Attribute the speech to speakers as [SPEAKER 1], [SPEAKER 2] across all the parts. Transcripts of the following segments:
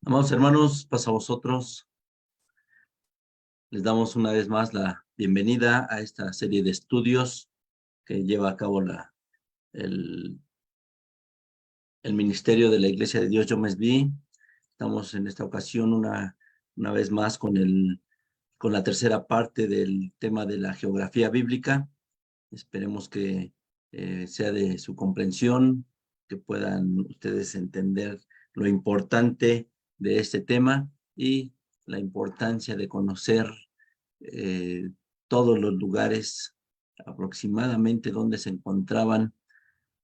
[SPEAKER 1] Amados hermanos, pasa a vosotros. Les damos una vez más la bienvenida a esta serie de estudios que lleva a cabo el, el Ministerio de la Iglesia de Dios Yomesbi. Estamos en esta ocasión una vez más con la tercera parte del tema de la geografía bíblica. Esperemos que sea de su comprensión, que puedan ustedes entender lo importante de este tema y la importancia de conocer todos los lugares aproximadamente donde se encontraban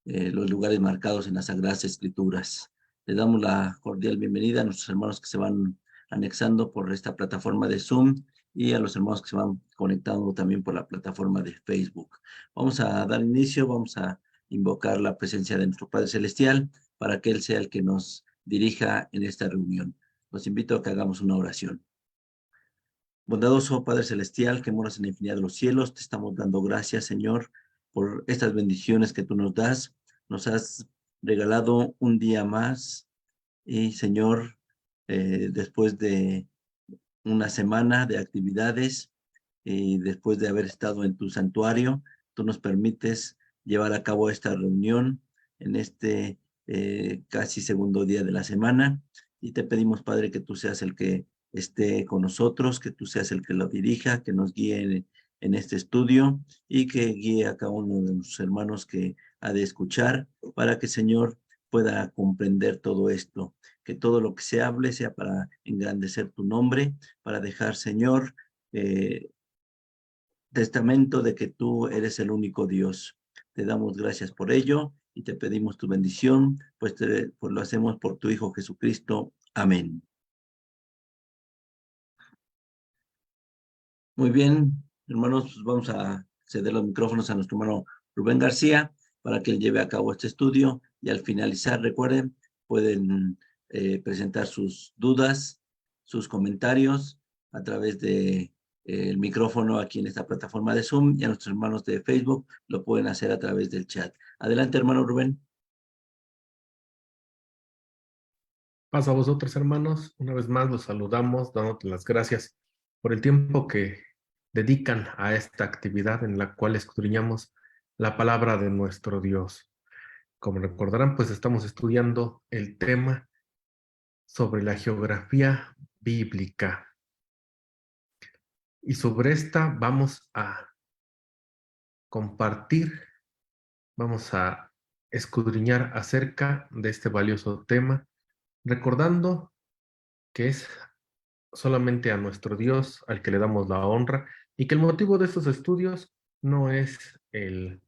[SPEAKER 1] los lugares marcados en las Sagradas Escrituras. Les damos la cordial bienvenida a nuestros hermanos que se van anexando por esta plataforma de Zoom y a los hermanos que se van conectando también por la plataforma de Facebook. Vamos a dar inicio, vamos a invocar la presencia de nuestro Padre Celestial para que Él sea el que nos dirija en esta reunión. Los invito a que hagamos una oración. Bondadoso Padre Celestial, que moras en la infinidad de los cielos, te estamos dando gracias, Señor, por estas bendiciones que tú nos das. Nos has regalado un día más y, Señor, después de una semana de actividades y después de haber estado en tu santuario, tú nos permites llevar a cabo esta reunión en este casi segundo día de la semana y te pedimos, Padre, que tú seas el que esté con nosotros, que tú seas el que lo dirija, que nos guíe en este estudio y que guíe a cada uno de nuestros hermanos que ha de escuchar para que, Señor, pueda comprender todo esto, que todo lo que se hable sea para engrandecer tu nombre, para dejar, Señor, testamento de que tú eres el único Dios. Te damos gracias por ello y te pedimos tu bendición, pues lo hacemos por tu Hijo Jesucristo. Amén. Muy bien, hermanos, pues vamos a ceder los micrófonos a nuestro hermano Rubén García para que él lleve a cabo este estudio y al finalizar, recuerden, pueden presentar sus dudas, sus comentarios a través de el micrófono aquí en esta plataforma de Zoom y a nuestros hermanos de Facebook lo pueden hacer a través del chat. Adelante, hermano Rubén.
[SPEAKER 2] Paz a vosotros, hermanos. Una vez más los saludamos, dándote las gracias por el tiempo que dedican a esta actividad en la cual escudriñamos la palabra de nuestro Dios. Como recordarán, pues estamos estudiando el tema sobre la geografía bíblica. Y sobre esta vamos a compartir, vamos a escudriñar acerca de este valioso tema, recordando que es solamente a nuestro Dios al que le damos la honra y que el motivo de estos estudios no es el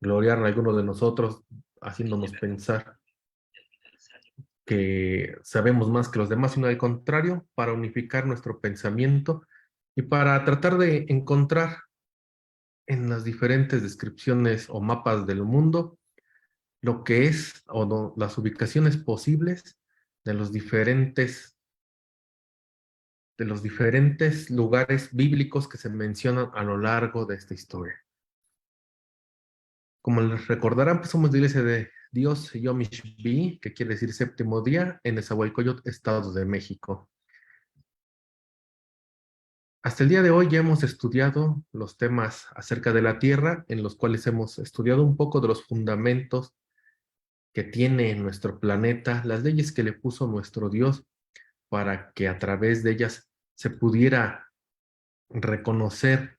[SPEAKER 2] gloriar a alguno de nosotros haciéndonos pensar que sabemos más que los demás, sino al contrario, para unificar nuestro pensamiento y para tratar de encontrar en las diferentes descripciones o mapas del mundo lo que es o no, las ubicaciones posibles de de los diferentes lugares bíblicos que se mencionan a lo largo de esta historia. Como les recordarán, pues somos de Iglesia de Dios Yom Mishbi, que quiere decir séptimo día, en Nezahualcóyotl, Estado de México. Hasta el día de hoy ya hemos estudiado los temas acerca de la Tierra, en los cuales hemos estudiado un poco de los fundamentos que tiene nuestro planeta, las leyes que le puso nuestro Dios para que a través de ellas se pudiera reconocer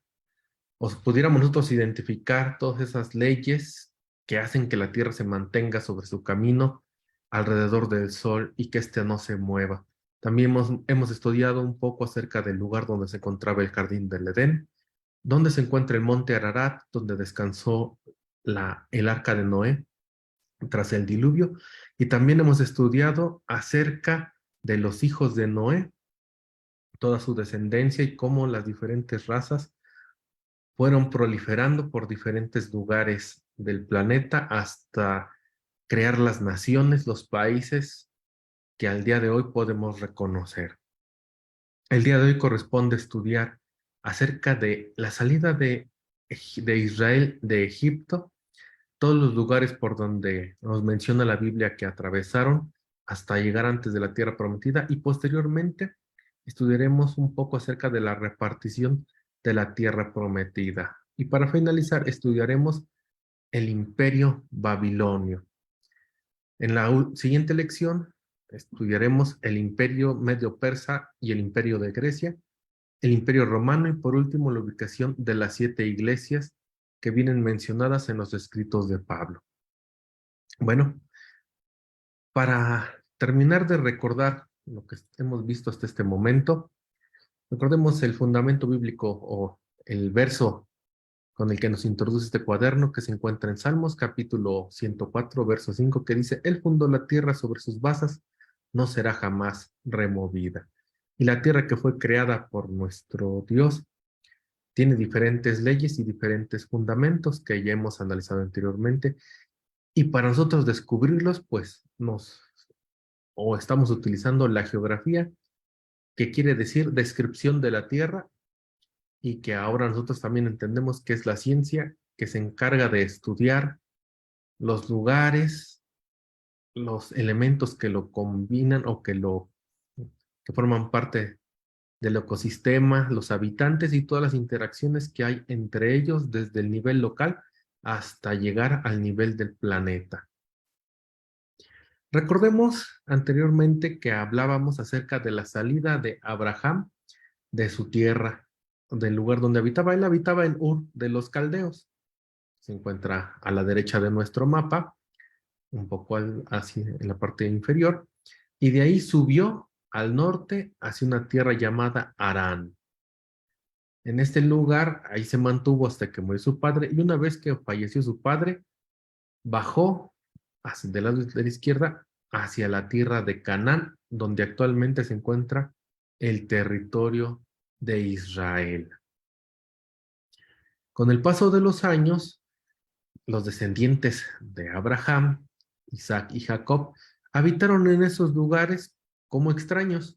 [SPEAKER 2] o pudiéramos nosotros identificar todas esas leyes que hacen que la Tierra se mantenga sobre su camino alrededor del Sol y que éste no se mueva. También hemos estudiado un poco acerca del lugar donde se encontraba el Jardín del Edén, donde se encuentra el Monte Ararat, donde descansó el Arca de Noé tras el diluvio, y también hemos estudiado acerca de los hijos de Noé, toda su descendencia y cómo las diferentes razas fueron proliferando por diferentes lugares del planeta hasta crear las naciones, los países que al día de hoy podemos reconocer. El día de hoy corresponde estudiar acerca de la salida de Israel de Egipto, todos los lugares por donde nos menciona la Biblia que atravesaron hasta llegar antes de la tierra prometida y posteriormente estudiaremos un poco acerca de la repartición de la tierra prometida. Y para finalizar, estudiaremos el imperio babilonio. En la siguiente lección estudiaremos el imperio medio-persa y el imperio de Grecia, el imperio romano y por último la ubicación de las 7 iglesias que vienen mencionadas en los escritos de Pablo. Bueno, para terminar de recordar lo que hemos visto hasta este momento, recordemos el fundamento bíblico o el verso con el que nos introduce este cuaderno que se encuentra en Salmos capítulo 104, verso 5, que dice, Él fundó la tierra sobre sus basas, no será jamás removida. Y la tierra que fue creada por nuestro Dios tiene diferentes leyes y diferentes fundamentos que ya hemos analizado anteriormente. Y para nosotros descubrirlos, pues estamos utilizando la geografía, que quiere decir descripción de la tierra, y que ahora nosotros también entendemos que es la ciencia que se encarga de estudiar los lugares, los elementos que lo combinan o que forman parte del ecosistema, los habitantes y todas las interacciones que hay entre ellos desde el nivel local hasta llegar al nivel del planeta. Recordemos anteriormente que hablábamos acerca de la salida de Abraham de su tierra, del lugar donde habitaba. Él habitaba en Ur de los Caldeos. Se encuentra a la derecha de nuestro mapa, un poco hacia, en la parte inferior, y de ahí subió al norte hacia una tierra llamada Harán. En este lugar, ahí se mantuvo hasta que murió su padre, y una vez que falleció su padre, bajó del lado de la izquierda hacia la tierra de Canaán, donde actualmente se encuentra el territorio de Israel. Con el paso de los años, los descendientes de Abraham, Isaac y Jacob habitaron en esos lugares como extraños.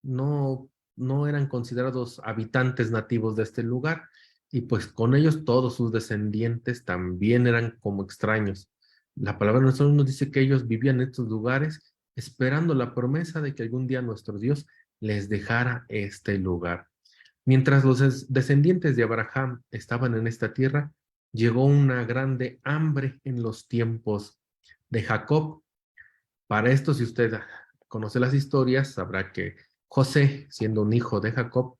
[SPEAKER 2] No eran considerados habitantes nativos de este lugar, y pues con ellos todos sus descendientes también eran como extraños. La palabra de nosotros nos dice que ellos vivían en estos lugares esperando la promesa de que algún día nuestro Dios les dejara este lugar. Mientras los descendientes de Abraham estaban en esta tierra, llegó una grande hambre en los tiempos de Jacob. Para esto, si usted conoce las historias, sabrá que José, siendo un hijo de Jacob,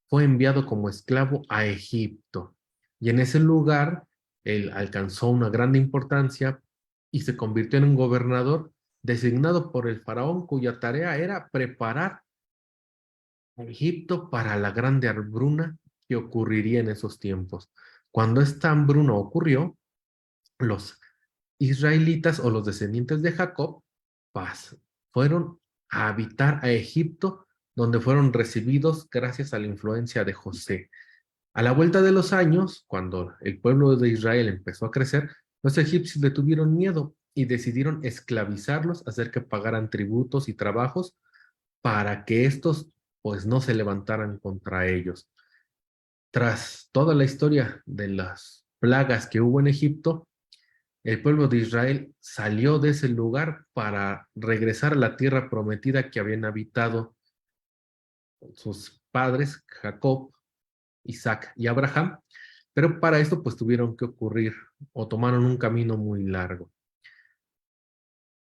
[SPEAKER 2] fue enviado como esclavo a Egipto. Y en ese lugar, él alcanzó una gran importancia y se convirtió en un gobernador designado por el faraón, cuya tarea era preparar a Egipto para la grande hambruna que ocurriría en esos tiempos. Cuando esta hambruna ocurrió, los israelitas o los descendientes de Jacob fueron a habitar a Egipto, donde fueron recibidos gracias a la influencia de José. A la vuelta de los años, cuando el pueblo de Israel empezó a crecer, los egipcios le tuvieron miedo y decidieron esclavizarlos, hacer que pagaran tributos y trabajos para que estos pues no se levantaran contra ellos. Tras toda la historia de las plagas que hubo en Egipto, el pueblo de Israel salió de ese lugar para regresar a la tierra prometida que habían habitado sus padres, Jacob, Isaac y Abraham, pero para esto pues tuvieron que ocurrir o tomaron un camino muy largo.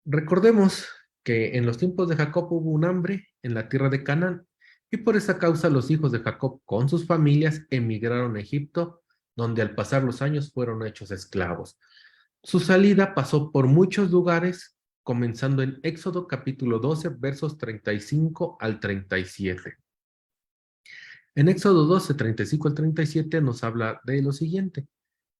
[SPEAKER 2] Recordemos que en los tiempos de Jacob hubo un hambre en la tierra de Canaán, y por esa causa los hijos de Jacob con sus familias emigraron a Egipto, donde al pasar los años fueron hechos esclavos. Su salida pasó por muchos lugares, comenzando en Éxodo capítulo 12, versos 35 al 37. En Éxodo 12, 35 al 37 nos habla de lo siguiente.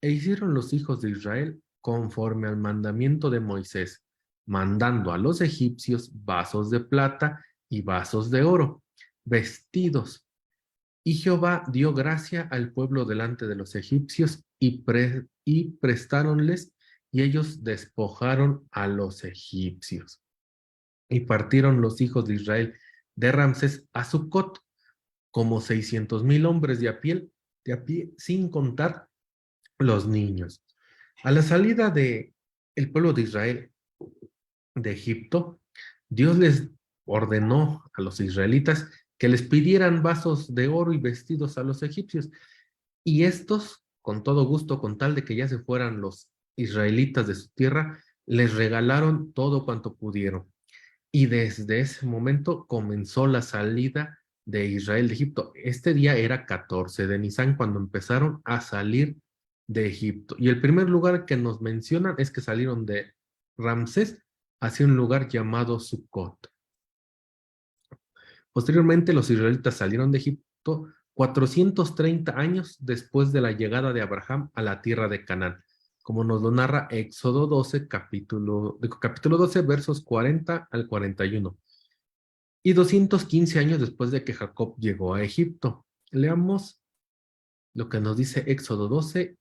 [SPEAKER 2] E hicieron los hijos de Israel conforme al mandamiento de Moisés, mandando a los egipcios vasos de plata y vasos de oro, vestidos. Y Jehová dio gracia al pueblo delante de los egipcios y prestáronles, y ellos despojaron a los egipcios. Y partieron los hijos de Israel de Ramsés a Sucot, como 600,000 hombres de a pie, sin contar los niños. A la salida de el pueblo de Israel de Egipto, Dios les ordenó a los israelitas que les pidieran vasos de oro y vestidos a los egipcios. Y estos, con todo gusto, con tal de que ya se fueran los israelitas de su tierra, les regalaron todo cuanto pudieron. Y desde ese momento comenzó la salida de Israel de Egipto. Este día era 14 de Nisan cuando empezaron a salir de Egipto. Y el primer lugar que nos mencionan es que salieron de Ramsés hacia un lugar llamado Sucot. Posteriormente, los israelitas salieron de Egipto 430 años después de la llegada de Abraham a la tierra de Canaán, como nos lo narra Éxodo 12, capítulo 12, versos 40 al 41, y 215 años después de que Jacob llegó a Egipto. Leamos lo que nos dice Éxodo 12,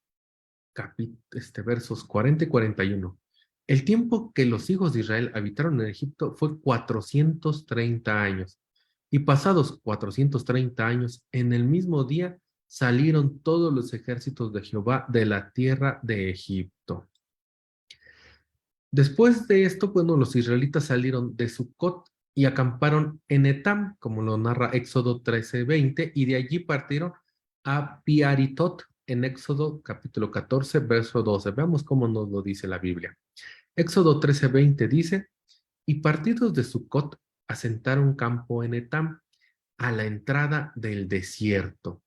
[SPEAKER 2] versos 40 y 41. El tiempo que los hijos de Israel habitaron en Egipto fue 430 años. Y pasados 430 años, en el mismo día salieron todos los ejércitos de Jehová de la tierra de Egipto. Después de esto, bueno, los israelitas salieron de Sucot y acamparon en Etam, como lo narra Éxodo 13:20, y de allí partieron a Piaritot en Éxodo capítulo 14, verso 12. Veamos cómo nos lo dice la Biblia. Éxodo 13:20 dice, y partidos de Sucot asentaron campo en Etam, a la entrada del desierto.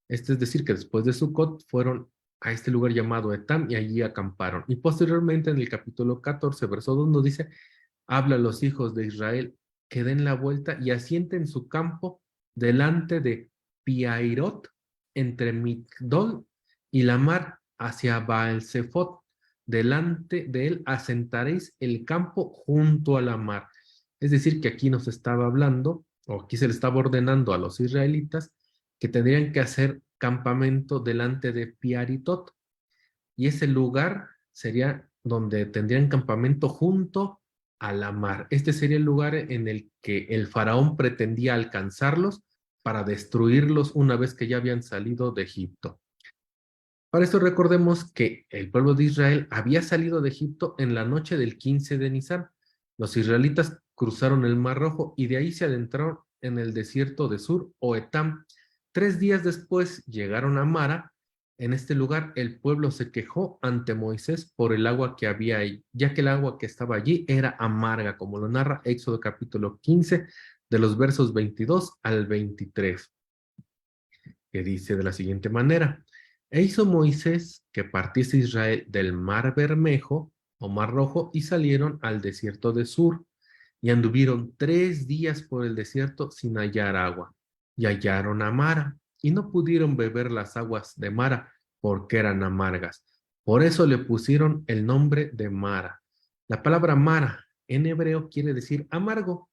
[SPEAKER 2] Es decir, que después de Sucot fueron a este lugar llamado Etam y allí acamparon. Y posteriormente en el capítulo 14, verso 2 nos dice, habla a los hijos de Israel que den la vuelta y asienten su campo delante de Piairot, entre Migdol y la mar, hacia Baal-Zephot. Delante de él asentaréis el campo junto a la mar. Es decir, que aquí nos estaba hablando, o aquí se le estaba ordenando a los israelitas que tendrían que hacer campamento delante de Piaritot. Y ese lugar sería donde tendrían campamento junto a la mar. Este sería el lugar en el que el faraón pretendía alcanzarlos para destruirlos una vez que ya habían salido de Egipto. Para esto recordemos que el pueblo de Israel había salido de Egipto en la noche del 15 de Nisan. Los israelitas cruzaron el Mar Rojo y de ahí se adentraron en el desierto de Sur o Etam. 3 días después llegaron a Mara. En este lugar el pueblo se quejó ante Moisés por el agua que había ahí, ya que el agua que estaba allí era amarga, como lo narra Éxodo capítulo 15, de los versos 22 al 23, que dice de la siguiente manera. E hizo Moisés que partiese Israel del mar Bermejo o mar Rojo y salieron al desierto de Sur y anduvieron 3 días por el desierto sin hallar agua y hallaron a Mara y no pudieron beber las aguas de Mara porque eran amargas. Por eso le pusieron el nombre de Mara. La palabra Mara en hebreo quiere decir amargo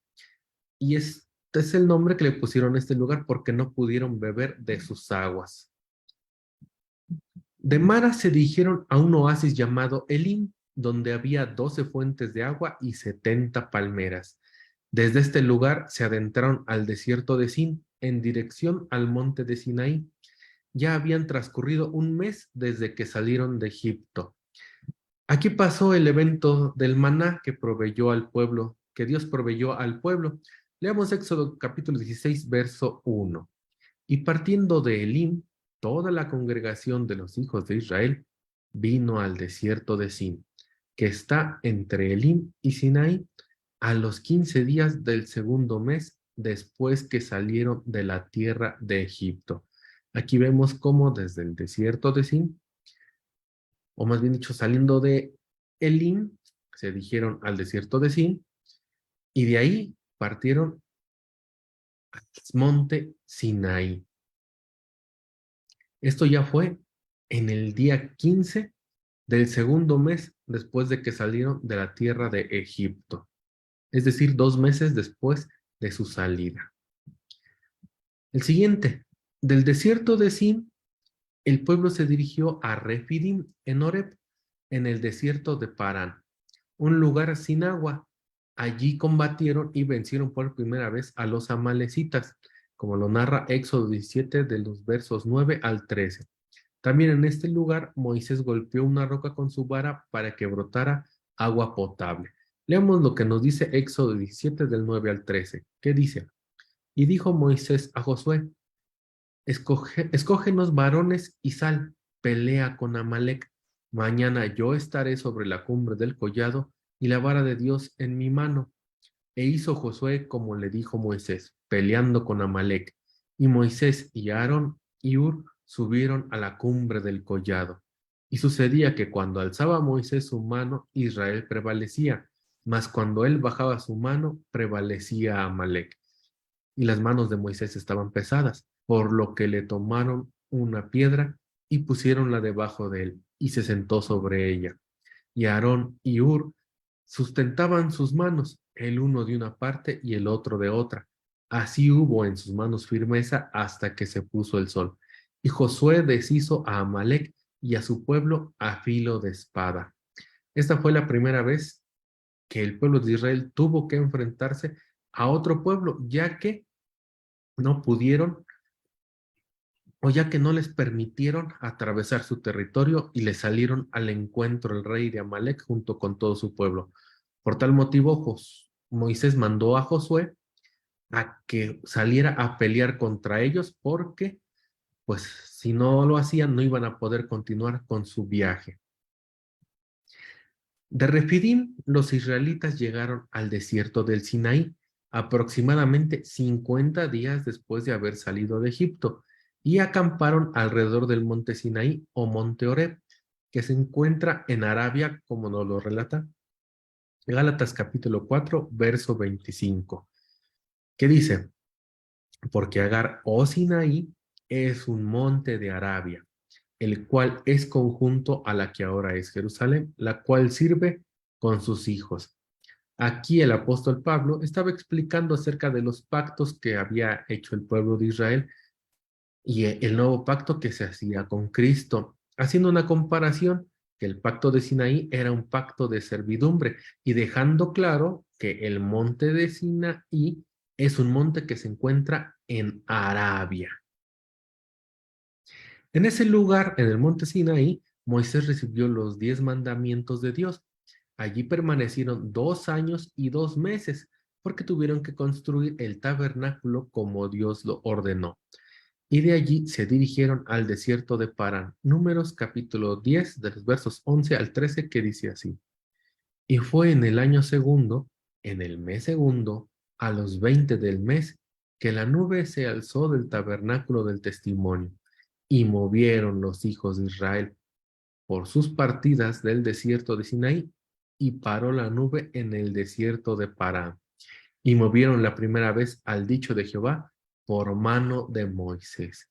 [SPEAKER 2] y este es el nombre que le pusieron a este lugar porque no pudieron beber de sus aguas. De Mara se dirigieron a un oasis llamado Elim, donde había 12 fuentes de agua y 70 palmeras. Desde este lugar se adentraron al desierto de Sin, en dirección al monte de Sinaí. Ya habían transcurrido un mes desde que salieron de Egipto. Aquí pasó el evento del maná que proveyó al pueblo, que Dios proveyó al pueblo. Leamos Éxodo capítulo 16, verso 1. Y partiendo de Elim, toda la congregación de los hijos de Israel vino al desierto de Sin, que está entre Elim y Sinaí, a los 15 días del segundo mes después que salieron de la tierra de Egipto. Aquí vemos cómo desde el desierto de Sin, o más bien dicho, saliendo de Elim, se dirigieron al desierto de Sin, y de ahí partieron al monte Sinaí. Esto ya fue en el día 15 del segundo mes después de que salieron de la tierra de Egipto, es decir, 2 meses después de su salida. El siguiente, del desierto de Sin, el pueblo se dirigió a Refidim en Oreb, en el desierto de Parán, un lugar sin agua. Allí combatieron y vencieron por primera vez a los amalecitas, como lo narra Éxodo 17 de los versos 9 al 13. También en este lugar Moisés golpeó una roca con su vara para que brotara agua potable. Leamos lo que nos dice Éxodo 17 del 9 al 13. ¿Qué dice? Y dijo Moisés a Josué, escógenos varones y sal, pelea con Amalec. Mañana yo estaré sobre la cumbre del collado y la vara de Dios en mi mano. E hizo Josué como le dijo Moisés, peleando con Amalec. Y Moisés y Aarón y Hur subieron a la cumbre del collado. Y sucedía que cuando alzaba Moisés su mano, Israel prevalecía, mas cuando él bajaba su mano, prevalecía Amalec. Y las manos de Moisés estaban pesadas, por lo que le tomaron una piedra y pusiéronla debajo de él, y se sentó sobre ella. Y Aarón y Hur sustentaban sus manos, el uno de una parte y el otro de otra. Así hubo en sus manos firmeza hasta que se puso el sol. Y Josué deshizo a Amalec y a su pueblo a filo de espada. Esta fue la primera vez que el pueblo de Israel tuvo que enfrentarse a otro pueblo, ya que no pudieron o ya que no les permitieron atravesar su territorio y le salieron al encuentro el rey de Amalec junto con todo su pueblo. Por tal motivo, Moisés mandó a Josué a que saliera a pelear contra ellos porque, pues, si no lo hacían, no iban a poder continuar con su viaje. De Refidim, los israelitas llegaron al desierto del Sinaí aproximadamente 50 días después de haber salido de Egipto y acamparon alrededor del monte Sinaí o monte Horeb, que se encuentra en Arabia, como nos lo relata Gálatas capítulo 4, verso 25, que dice, porque Agar o Sinaí es un monte de Arabia, el cual es conjunto a la que ahora es Jerusalén, la cual sirve con sus hijos. Aquí el apóstol Pablo estaba explicando acerca de los pactos que había hecho el pueblo de Israel y el nuevo pacto que se hacía con Cristo, haciendo una comparación que el pacto de Sinaí era un pacto de servidumbre y dejando claro que el monte de Sinaí es un monte que se encuentra en Arabia. En ese lugar, en el monte Sinaí, Moisés recibió los 10 mandamientos de Dios. Allí permanecieron 2 años y 2 meses, porque tuvieron que construir el tabernáculo como Dios lo ordenó. Y de allí se dirigieron al desierto de Parán. Números capítulo 10, de los versos 11 al 13, que dice así. Y fue en el año segundo, en el mes segundo, a los 20 del mes, que la nube se alzó del tabernáculo del testimonio, y movieron los hijos de Israel por sus partidas del desierto de Sinaí, y paró la nube en el desierto de Parán. Y movieron la primera vez al dicho de Jehová por mano de Moisés.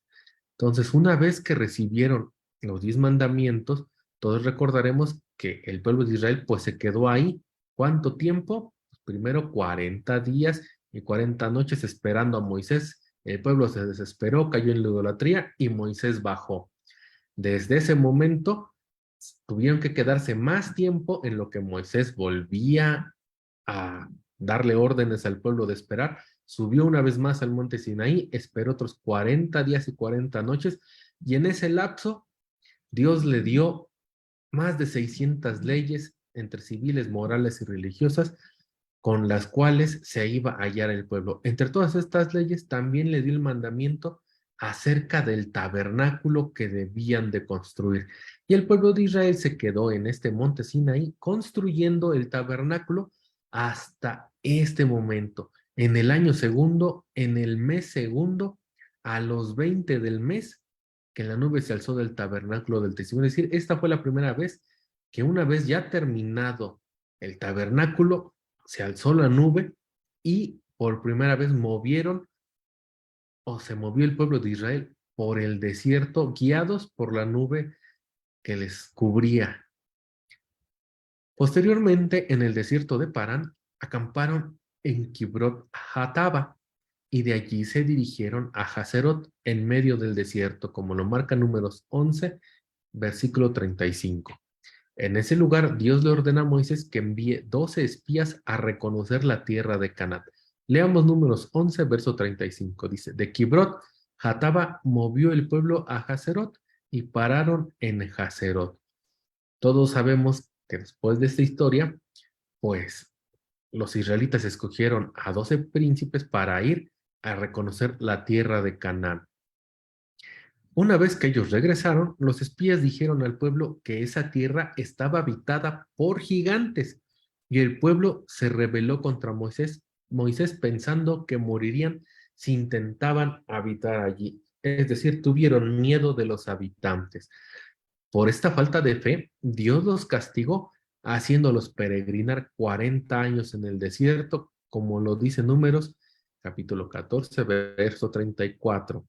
[SPEAKER 2] Entonces, una vez que recibieron los 10 mandamientos, todos recordaremos que el pueblo de Israel pues se quedó ahí. ¿Cuánto tiempo? Pues primero 40 días y 40 noches esperando a Moisés. El pueblo se desesperó, cayó en la idolatría y Moisés bajó. Desde ese momento tuvieron que quedarse más tiempo en lo que Moisés volvía a darle órdenes al pueblo de esperar. Subió una vez más al monte Sinaí, esperó otros 40 días y 40 noches, y en ese lapso Dios le dio más de 600 leyes entre civiles, morales y religiosas, con las cuales se iba a hallar el pueblo. Entre todas estas leyes también le dio el mandamiento acerca del tabernáculo que debían de construir. Y el pueblo de Israel se quedó en este monte Sinaí construyendo el tabernáculo hasta este momento. En el año segundo, en el mes segundo, a los 20 del mes, que la nube se alzó del tabernáculo del testimonio. Es decir, esta fue la primera vez que una vez ya terminado el tabernáculo, se alzó la nube y por primera vez movieron o se movió el pueblo de Israel por el desierto, guiados por la nube que les cubría. Posteriormente, en el desierto de Parán, acamparon en Kibrot Hataba y de allí se dirigieron a Hazerot en medio del desierto, como lo marca Números 11, versículo 35. En ese lugar, Dios le ordena a Moisés que envíe 12 espías a reconocer la tierra de Canaán. Leamos Números 11, verso 35. Dice, de Kibrot, Hataba movió el pueblo a Hazerot y pararon en Hazerot. Todos sabemos que después de esta historia, pues los israelitas escogieron a 12 príncipes para ir a reconocer la tierra de Canaán. Una vez que ellos regresaron, los espías dijeron al pueblo que esa tierra estaba habitada por gigantes y el pueblo se rebeló contra Moisés pensando que morirían si intentaban habitar allí. Es decir, tuvieron miedo de los habitantes. Por esta falta de fe, Dios los castigó haciéndolos peregrinar 40 años en el desierto, como lo dice Números, capítulo 14, verso 34,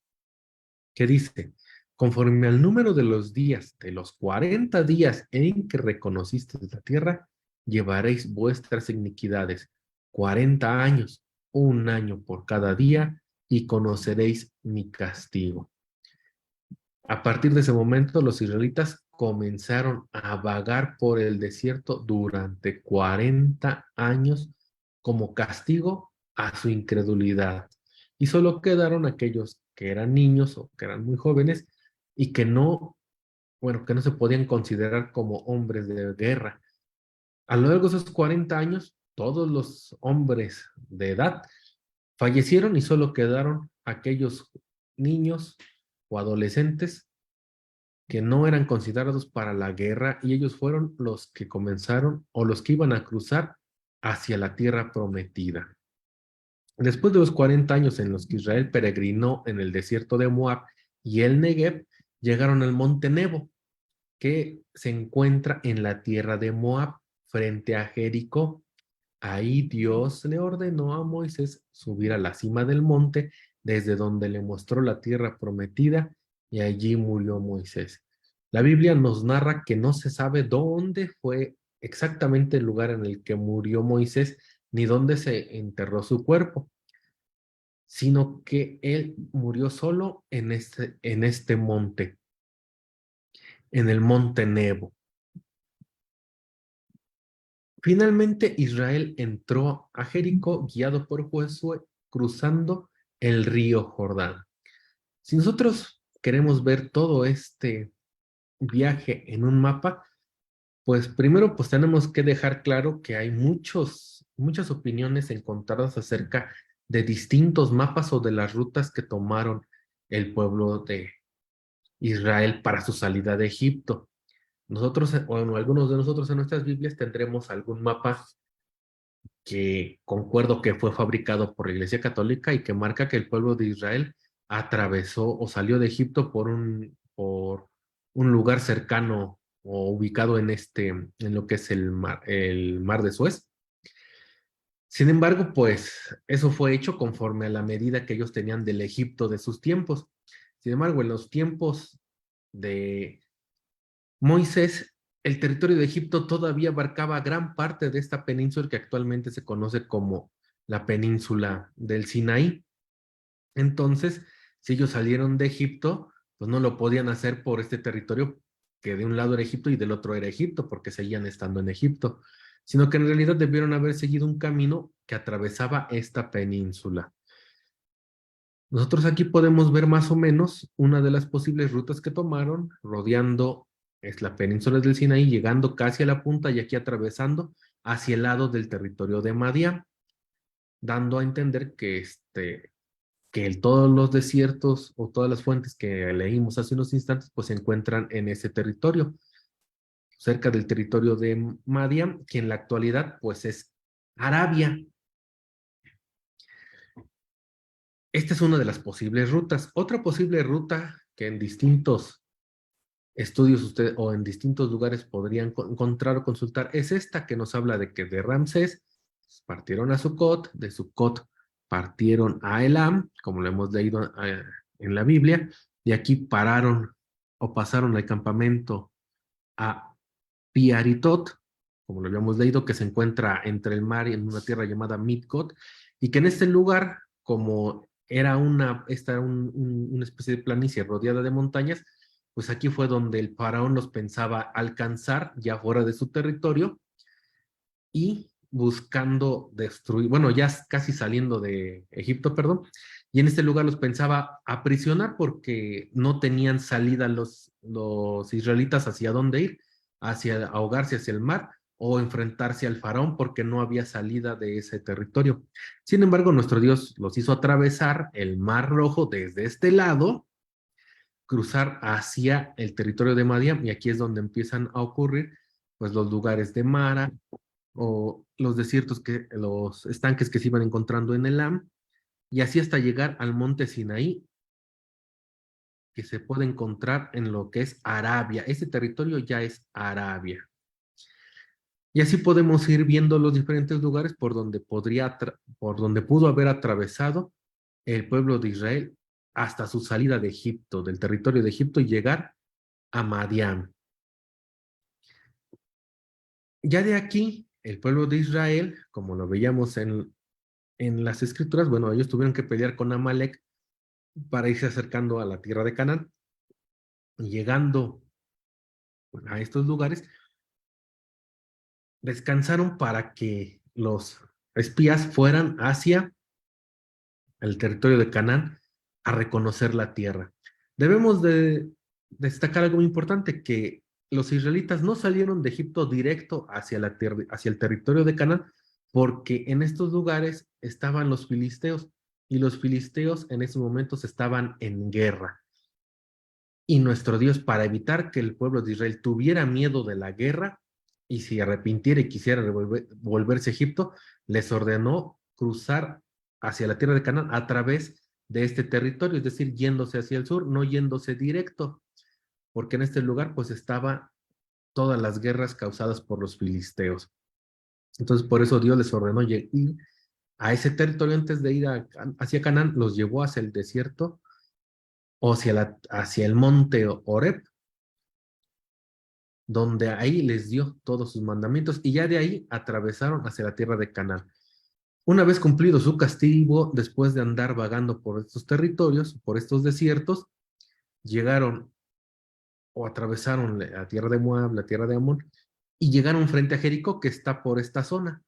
[SPEAKER 2] que dice, conforme al número de los días, de los 40 días en que reconociste la tierra, llevaréis vuestras iniquidades, 40 años, un año por cada día, y conoceréis mi castigo. A partir de ese momento, los israelitas comenzaron a vagar por el desierto durante 40 años como castigo a su incredulidad. Y solo quedaron aquellos que eran niños o que eran muy jóvenes y que no, bueno, que no se podían considerar como hombres de guerra. A lo largo de esos 40 años, todos los hombres de edad fallecieron y solo quedaron aquellos niños o adolescentes que no eran considerados para la guerra y ellos fueron los que comenzaron o los que iban a cruzar hacia la tierra prometida. Después de los 40 años en los que Israel peregrinó en el desierto de Moab y el Negev, llegaron al monte Nebo, que se encuentra en la tierra de Moab, frente a Jericó. Ahí Dios le ordenó a Moisés subir a la cima del monte, desde donde le mostró la tierra prometida, y allí murió Moisés. La Biblia nos narra que no se sabe dónde fue exactamente el lugar en el que murió Moisés, ni dónde se enterró su cuerpo, sino que él murió solo en este monte, en el monte Nebo. Finalmente Israel entró a Jericó guiado por Josué, cruzando el río Jordán. Si nosotros queremos ver todo este viaje en un mapa, pues primero pues tenemos que dejar claro que hay muchas opiniones encontradas acerca de distintos mapas o de las rutas que tomaron el pueblo de Israel para su salida de Egipto. Nosotros, bueno, algunos de nosotros en nuestras Biblias tendremos algún mapa que concuerdo que fue fabricado por la Iglesia Católica y que marca que el pueblo de Israel atravesó o salió de Egipto por un lugar cercano o ubicado en lo que es el mar de Suez. Sin embargo, pues eso fue hecho conforme a la medida que ellos tenían del Egipto de sus tiempos. Sin embargo, en los tiempos de Moisés, el territorio de Egipto todavía abarcaba gran parte de esta península que actualmente se conoce como la península del Sinaí. Entonces, si ellos salieron de Egipto, pues no lo podían hacer por este territorio que de un lado era Egipto y del otro era Egipto, porque seguían estando en Egipto, sino que en realidad debieron haber seguido un camino que atravesaba esta península. Nosotros aquí podemos ver más o menos una de las posibles rutas que tomaron, rodeando la península del Sinaí, llegando casi a la punta y aquí atravesando hacia el lado del territorio de Madián, dando a entender que todos los desiertos o todas las fuentes que leímos hace unos instantes, pues se encuentran en ese territorio, cerca del territorio de Madián, que en la actualidad pues es Arabia. Esta es una de las posibles rutas. Otra posible ruta que en distintos estudios o en distintos lugares podrían encontrar o consultar es esta que nos habla de que de Ramsés partieron a Sucot, de Sucot partieron a Elam, como lo hemos leído en la Biblia, y aquí pararon o pasaron al campamento a Piaritot, como lo habíamos leído, que se encuentra entre el mar y en una tierra llamada Midcot, y que en este lugar, como era una especie de planicie rodeada de montañas, pues aquí fue donde el faraón los pensaba alcanzar ya fuera de su territorio y buscando destruir, bueno, ya casi saliendo de Egipto, perdón, y en este lugar los pensaba aprisionar porque no tenían salida los israelitas hacia dónde ir, hacia ahogarse hacia el mar o enfrentarse al faraón porque no había salida de ese territorio. Sin embargo, nuestro Dios los hizo atravesar el Mar Rojo desde este lado, cruzar hacia el territorio de Madián, y aquí es donde empiezan a ocurrir pues los lugares de Mara o los desiertos, los estanques que se iban encontrando en Elam, y así hasta llegar al monte Sinaí, que se puede encontrar en lo que es Arabia. Este territorio ya es Arabia. Y así podemos ir viendo los diferentes lugares por donde pudo haber atravesado el pueblo de Israel hasta su salida de Egipto, del territorio de Egipto, y llegar a Madián. Ya de aquí, el pueblo de Israel, como lo veíamos en las escrituras, bueno, ellos tuvieron que pelear con Amalek para irse acercando a la tierra de Canaán. Y llegando a estos lugares, descansaron para que los espías fueran hacia el territorio de Canaán a reconocer la tierra. Debemos de destacar algo muy importante, que los israelitas no salieron de Egipto directo hacia hacia el territorio de Canaán, porque en estos lugares estaban los filisteos, y los filisteos en esos momentos estaban en guerra. Y nuestro Dios, para evitar que el pueblo de Israel tuviera miedo de la guerra y se arrepintiera y quisiera volverse a Egipto, les ordenó cruzar hacia la tierra de Canaán a través de este territorio, es decir, yéndose hacia el sur, no yéndose directo, porque en este lugar pues estaban todas las guerras causadas por los filisteos. Entonces por eso Dios les ordenó ir a ese territorio antes de ir hacia Canaán, los llevó hacia el desierto o hacia el monte Horeb, donde ahí les dio todos sus mandamientos, y ya de ahí atravesaron hacia la tierra de Canaán. Una vez cumplido su castigo, después de andar vagando por estos territorios, por estos desiertos, llegaron o atravesaron la tierra de Moab, la tierra de Amón, y llegaron frente a Jericó, que está por esta zona.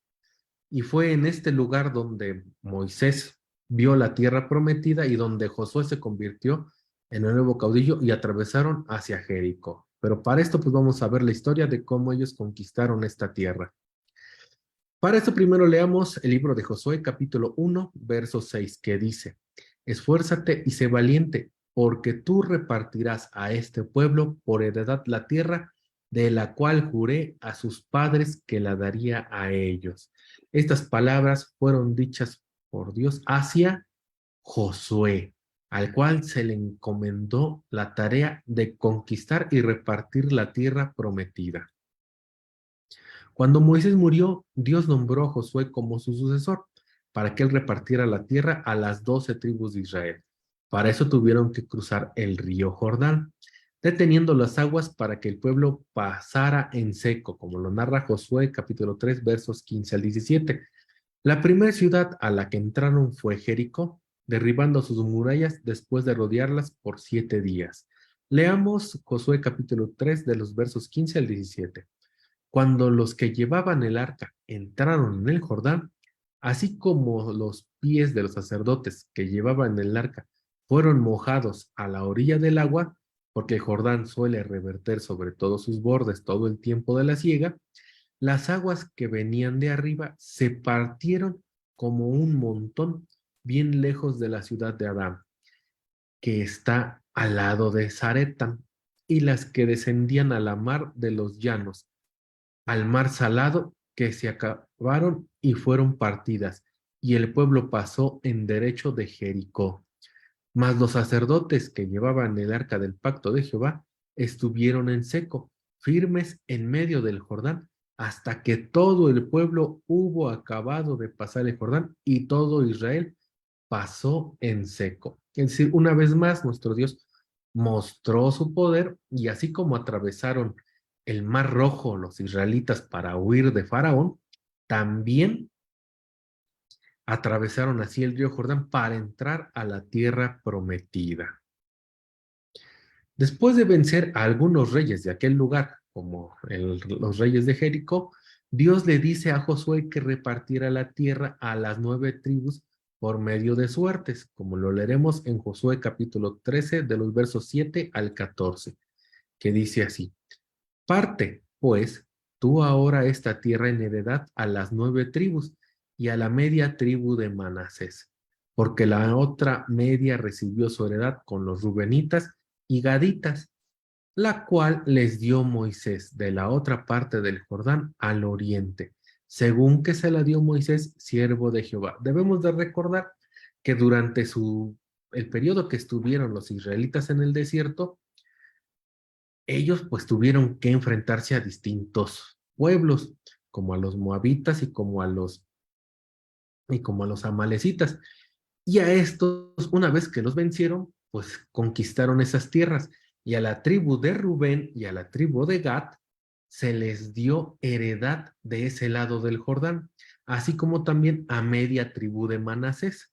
[SPEAKER 2] Y fue en este lugar donde Moisés vio la tierra prometida y donde Josué se convirtió en el nuevo caudillo y atravesaron hacia Jericó. Pero para esto pues vamos a ver la historia de cómo ellos conquistaron esta tierra. Para esto primero leamos el libro de Josué capítulo 1, verso 6, que dice: Esfuérzate y sé valiente, porque tú repartirás a este pueblo por heredad la tierra de la cual juré a sus padres que la daría a ellos. Estas palabras fueron dichas por Dios hacia Josué, al cual se le encomendó la tarea de conquistar y repartir la tierra prometida. Cuando Moisés murió, Dios nombró a Josué como su sucesor, para que él repartiera la tierra a las 12 tribus de Israel. Para eso tuvieron que cruzar el río Jordán, deteniendo las aguas para que el pueblo pasara en seco, como lo narra Josué capítulo 3, versos 15 al 17. La primera ciudad a la que entraron fue Jericó, derribando sus murallas después de rodearlas por 7 días. Leamos Josué capítulo 3 de los versos 15 al 17. Cuando los que llevaban el arca entraron en el Jordán, así como los pies de los sacerdotes que llevaban el arca fueron mojados a la orilla del agua, porque el Jordán suele reverter sobre todos sus bordes todo el tiempo de la siega, las aguas que venían de arriba se partieron como un montón bien lejos de la ciudad de Adán, que está al lado de Zaretan, y las que descendían a la mar de los llanos, al mar salado, que se acabaron y fueron partidas, y el pueblo pasó en derecho de Jericó. Mas los sacerdotes que llevaban el arca del pacto de Jehová estuvieron en seco, firmes en medio del Jordán, hasta que todo el pueblo hubo acabado de pasar el Jordán y todo Israel pasó en seco. Es decir, una vez más, nuestro Dios mostró su poder, y así como atravesaron el Mar Rojo los israelitas para huir de Faraón, también atravesaron así el río Jordán para entrar a la tierra prometida. Después de vencer a algunos reyes de aquel lugar, como los reyes de Jericó, Dios le dice a Josué que repartiera la tierra a las 9 tribus por medio de suertes, como lo leeremos en Josué capítulo 13 de los versos 7 al 14, que dice así: Parte, pues, tú ahora esta tierra en heredad a las 9 tribus y a la media tribu de Manasés, porque la otra media recibió su heredad con los rubenitas y gaditas, la cual les dio Moisés de la otra parte del Jordán al oriente, según que se la dio Moisés, siervo de Jehová. Debemos de recordar que durante el periodo que estuvieron los israelitas en el desierto, ellos pues tuvieron que enfrentarse a distintos pueblos, como a los moabitas y como a los amalecitas. Y a estos, una vez que los vencieron, pues conquistaron esas tierras. Y a la tribu de Rubén y a la tribu de Gad se les dio heredad de ese lado del Jordán, así como también a media tribu de Manasés.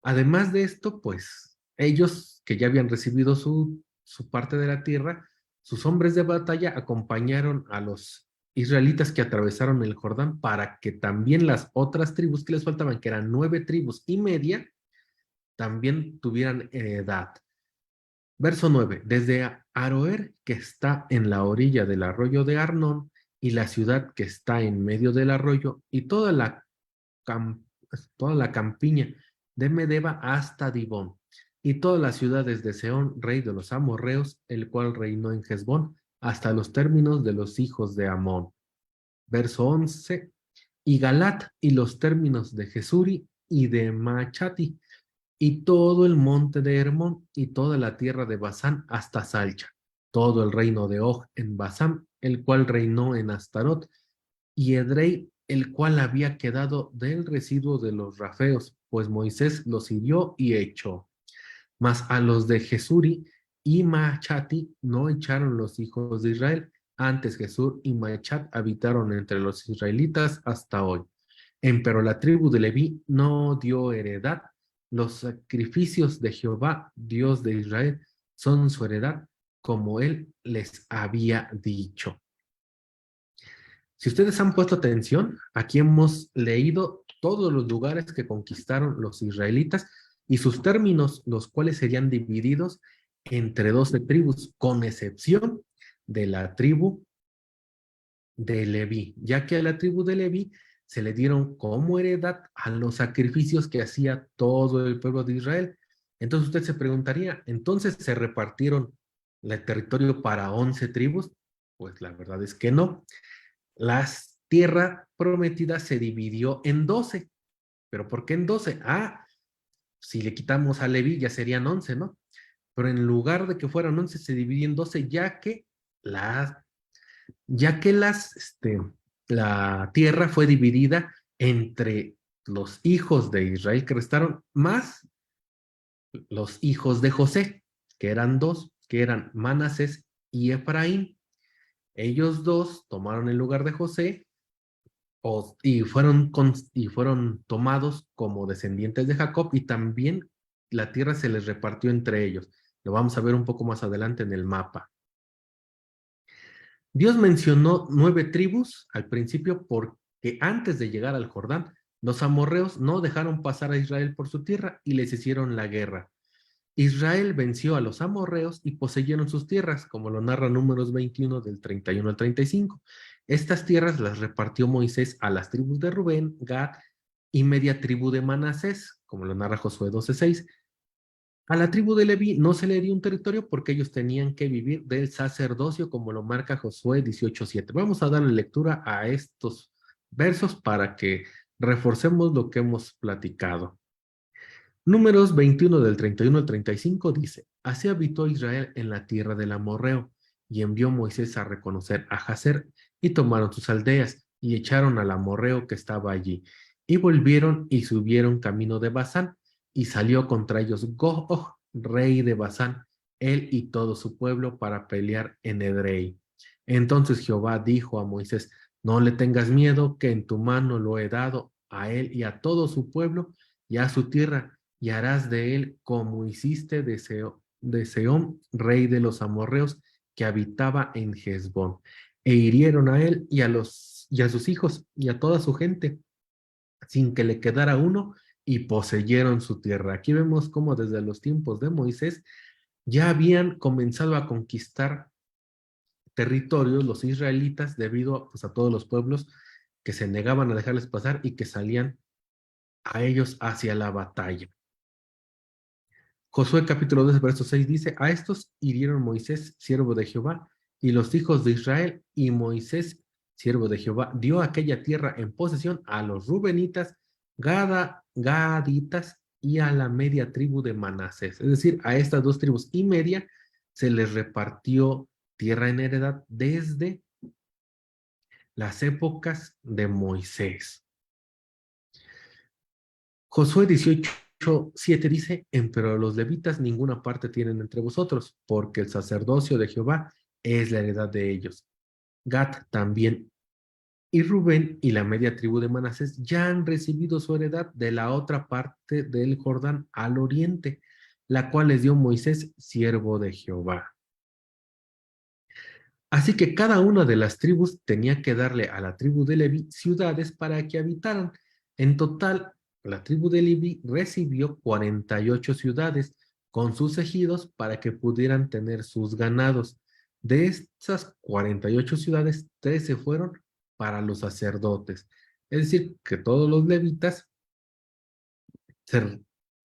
[SPEAKER 2] Además de esto, pues ellos que ya habían recibido su parte de la tierra, sus hombres de batalla acompañaron a los israelitas que atravesaron el Jordán para que también las otras tribus que les faltaban, que eran 9 tribus y media, también tuvieran heredad. Verso 9. Desde Aroer, que está en la orilla del arroyo de Arnón, y la ciudad que está en medio del arroyo, y cam- toda la campiña de Medeba hasta Dibón, y todas las ciudades de Seón, rey de los amorreos, el cual reinó en Hesbón, hasta los términos de los hijos de Amón. Verso 11. Y Galat, y los términos de Jesuri y de Machati, y todo el monte de Hermón, y toda la tierra de Basán hasta Salcha, todo el reino de Og en Basán, el cual reinó en Astarot, y Edrei, el cual había quedado del residuo de los rafeos, pues Moisés los hirió y echó. Mas a los de Jesuri y Machati no echaron los hijos de Israel. Antes Jesur y Machat habitaron entre los israelitas hasta hoy. Empero la tribu de Leví no dio heredad. Los sacrificios de Jehová, Dios de Israel, son su heredad, como él les había dicho. Si ustedes han puesto atención, aquí hemos leído todos los lugares que conquistaron los israelitas y sus términos, los cuales serían divididos entre 12 tribus, con excepción de la tribu de Leví, ya que a la tribu de Leví se le dieron como heredad a los sacrificios que hacía todo el pueblo de Israel. Entonces usted se preguntaría, ¿entonces se repartieron el territorio para 11 tribus? Pues la verdad es que no. La tierra prometida se dividió en 12. ¿Pero por qué en 12? Ah, si le quitamos a Leví ya serían 11, ¿no? Pero en lugar de que fueran 11 se dividió en 12 la tierra fue dividida entre los hijos de Israel que restaron, más los hijos de José, que eran dos, que eran Manasés y Efraín. Ellos dos tomaron el lugar de José y fueron tomados como descendientes de Jacob, y también la tierra se les repartió entre ellos. Lo vamos a ver un poco más adelante en el mapa. Dios mencionó 9 tribus al principio porque antes de llegar al Jordán, los amorreos no dejaron pasar a Israel por su tierra y les hicieron la guerra. Israel venció a los amorreos y poseyeron sus tierras, como lo narra Números 21 del 31 al 35. Estas tierras las repartió Moisés a las tribus de Rubén, Gad y media tribu de Manasés, como lo narra Josué 12:6. A la tribu de Leví no se le dio un territorio porque ellos tenían que vivir del sacerdocio, como lo marca Josué 18:7. Vamos a darle lectura a estos versos para que reforcemos lo que hemos platicado. Números 21 del 31 al 35 dice: Así habitó Israel en la tierra del amorreo, y envió Moisés a reconocer a Jazer, y tomaron sus aldeas, y echaron al amorreo que estaba allí, y volvieron y subieron camino de Basán, y salió contra ellos Gog, rey de Basán, él y todo su pueblo, para pelear en Edrei. Entonces Jehová dijo a Moisés: No le tengas miedo, que en tu mano lo he dado a él y a todo su pueblo y a su tierra, y harás de él como hiciste de Sehón, rey de los amorreos, que habitaba en Hesbón. E hirieron a él y a sus hijos y a toda su gente, sin que le quedara uno, y poseyeron su tierra. Aquí vemos cómo desde los tiempos de Moisés ya habían comenzado a conquistar territorios los israelitas debido pues, a todos los pueblos que se negaban a dejarles pasar y que salían a ellos hacia la batalla. Josué capítulo 2, verso 6 dice, a estos hirieron Moisés, siervo de Jehová, y los hijos de Israel, y Moisés, siervo de Jehová, dio aquella tierra en posesión a los rubenitas, gaditas y a la media tribu de Manasés. Es decir, a estas 2 tribus y media se les repartió tierra en heredad desde las épocas de Moisés. Josué 18:7 dice, empero los levitas ninguna parte tienen entre vosotros, porque el sacerdocio de Jehová es la heredad de ellos. Gad también y Rubén y la media tribu de Manasés ya han recibido su heredad de la otra parte del Jordán al oriente, la cual les dio Moisés, siervo de Jehová. Así que cada una de las tribus tenía que darle a la tribu de Leví ciudades para que habitaran. En total, la tribu de Leví recibió 48 ciudades con sus ejidos para que pudieran tener sus ganados. De estas 48 ciudades, 13 fueron para los sacerdotes. Es decir, que todos los levitas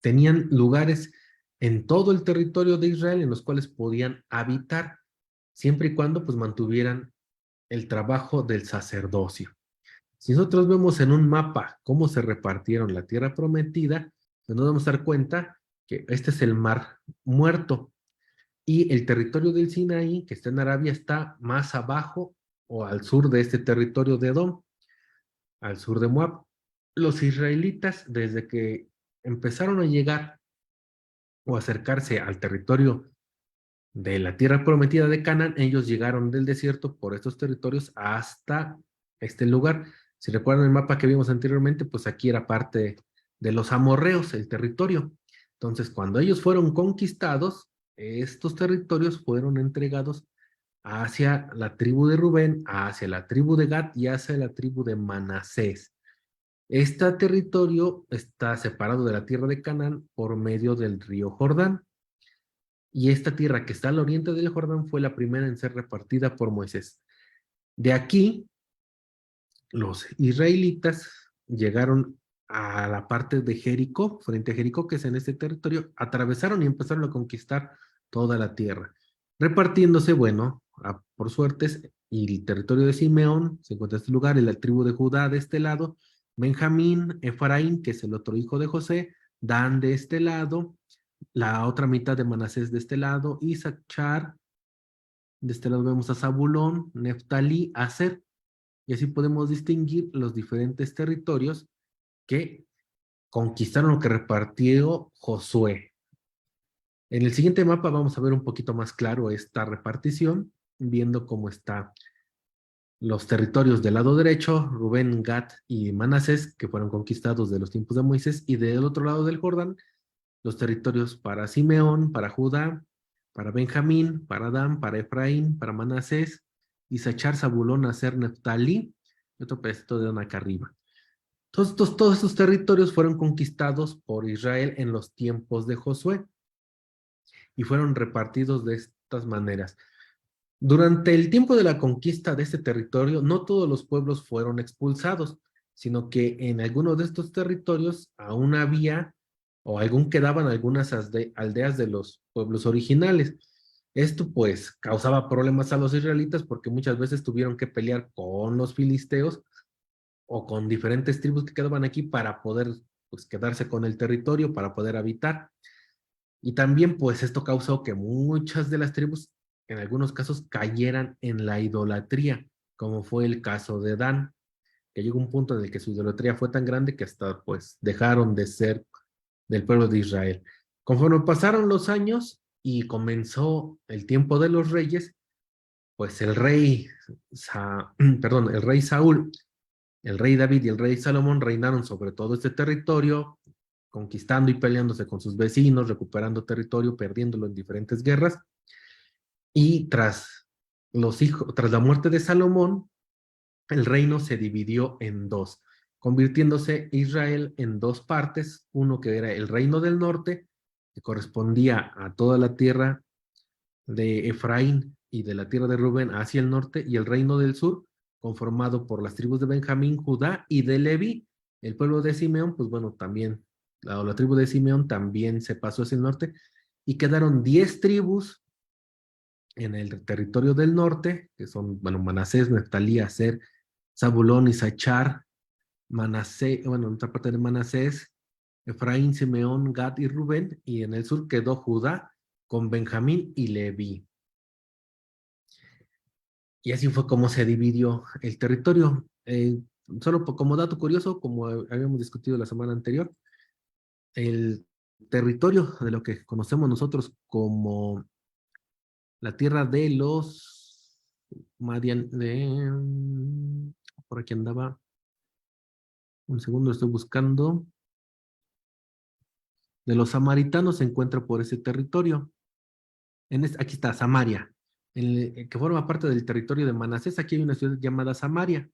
[SPEAKER 2] tenían lugares en todo el territorio de Israel en los cuales podían habitar, siempre y cuando pues mantuvieran el trabajo del sacerdocio. Si nosotros vemos en un mapa cómo se repartieron la tierra prometida, pues nos vamos a dar cuenta que este es el Mar Muerto y el territorio del Sinaí, que está en Arabia, está más abajo o al sur de este territorio de Edom, al sur de Moab. Los israelitas, desde que empezaron a llegar o acercarse al territorio de la tierra prometida de Canaán, ellos llegaron del desierto por estos territorios hasta este lugar. Si recuerdan el mapa que vimos anteriormente, pues aquí era parte de los amorreos, el territorio. Entonces, cuando ellos fueron conquistados, estos territorios fueron entregados hacia la tribu de Rubén, hacia la tribu de Gad y hacia la tribu de Manasés. Este territorio está separado de la tierra de Canaán por medio del río Jordán. Y esta tierra que está al oriente del Jordán fue la primera en ser repartida por Moisés. De aquí, los israelitas llegaron a la parte de Jericó, frente a Jericó, que es en este territorio, atravesaron y empezaron a conquistar toda la tierra, repartiéndose, bueno, por suertes, y el territorio de Simeón se encuentra en este lugar, y la tribu de Judá de este lado, Benjamín, Efraín, que es el otro hijo de José, Dan de este lado, la otra mitad de Manasés de este lado, Isachar, de este lado vemos a Zabulón, Neftalí, Aser, y así podemos distinguir los diferentes territorios que conquistaron o que repartió Josué. En el siguiente mapa vamos a ver un poquito más claro esta repartición, viendo cómo está los territorios del lado derecho, Rubén, Gad y Manasés, que fueron conquistados de los tiempos de Moisés, y del otro lado del Jordán, los territorios para Simeón, para Judá, para Benjamín, para Dan, para Efraín, para Manasés, Isachar, Zabulón, Aser, Neftalí, y otro pedacito de Dan acá arriba. Todos estos territorios fueron conquistados por Israel en los tiempos de Josué y fueron repartidos de estas maneras. Durante el tiempo de la conquista de este territorio, no todos los pueblos fueron expulsados, sino que en algunos de estos territorios aún había o aún quedaban algunas aldeas de los pueblos originales. Esto pues causaba problemas a los israelitas porque muchas veces tuvieron que pelear con los filisteos o con diferentes tribus que quedaban aquí para poder pues quedarse con el territorio, para poder habitar. Y también pues esto causó que muchas de las tribus en algunos casos cayeran en la idolatría, como fue el caso de Dan, que llegó un punto en el que su idolatría fue tan grande que hasta pues dejaron de ser del pueblo de Israel. Conforme pasaron los años y comenzó el tiempo de los reyes, pues el rey Saúl, el rey David y el rey Salomón reinaron sobre todo este territorio, conquistando y peleándose con sus vecinos, recuperando territorio, perdiéndolo en diferentes guerras. Y tras la muerte de Salomón, el reino se dividió en dos, convirtiéndose Israel en dos partes, uno que era el reino del norte, que correspondía a toda la tierra de Efraín y de la tierra de Rubén hacia el norte, y el reino del sur, conformado por las tribus de Benjamín, Judá y de Leví. El pueblo de Simeón, pues bueno, también, la tribu de Simeón también se pasó hacia el norte, y quedaron 10 tribus en el territorio del norte, que son, bueno, Manasés, Neftalí, Aser, Zabulón, Isachar, Manasés, bueno, en otra parte de Manasés, Efraín, Simeón, Gad y Rubén, y en el sur quedó Judá con Benjamín y Leví. Y así fue como se dividió el territorio. Solo como dato curioso, como habíamos discutido la semana anterior, el territorio de lo que conocemos nosotros como la tierra de los Madian, por aquí andaba, un segundo, estoy buscando, de los samaritanos se encuentra por ese territorio. Aquí está, Samaria, que forma parte del territorio de Manasés. Aquí hay una ciudad llamada Samaria.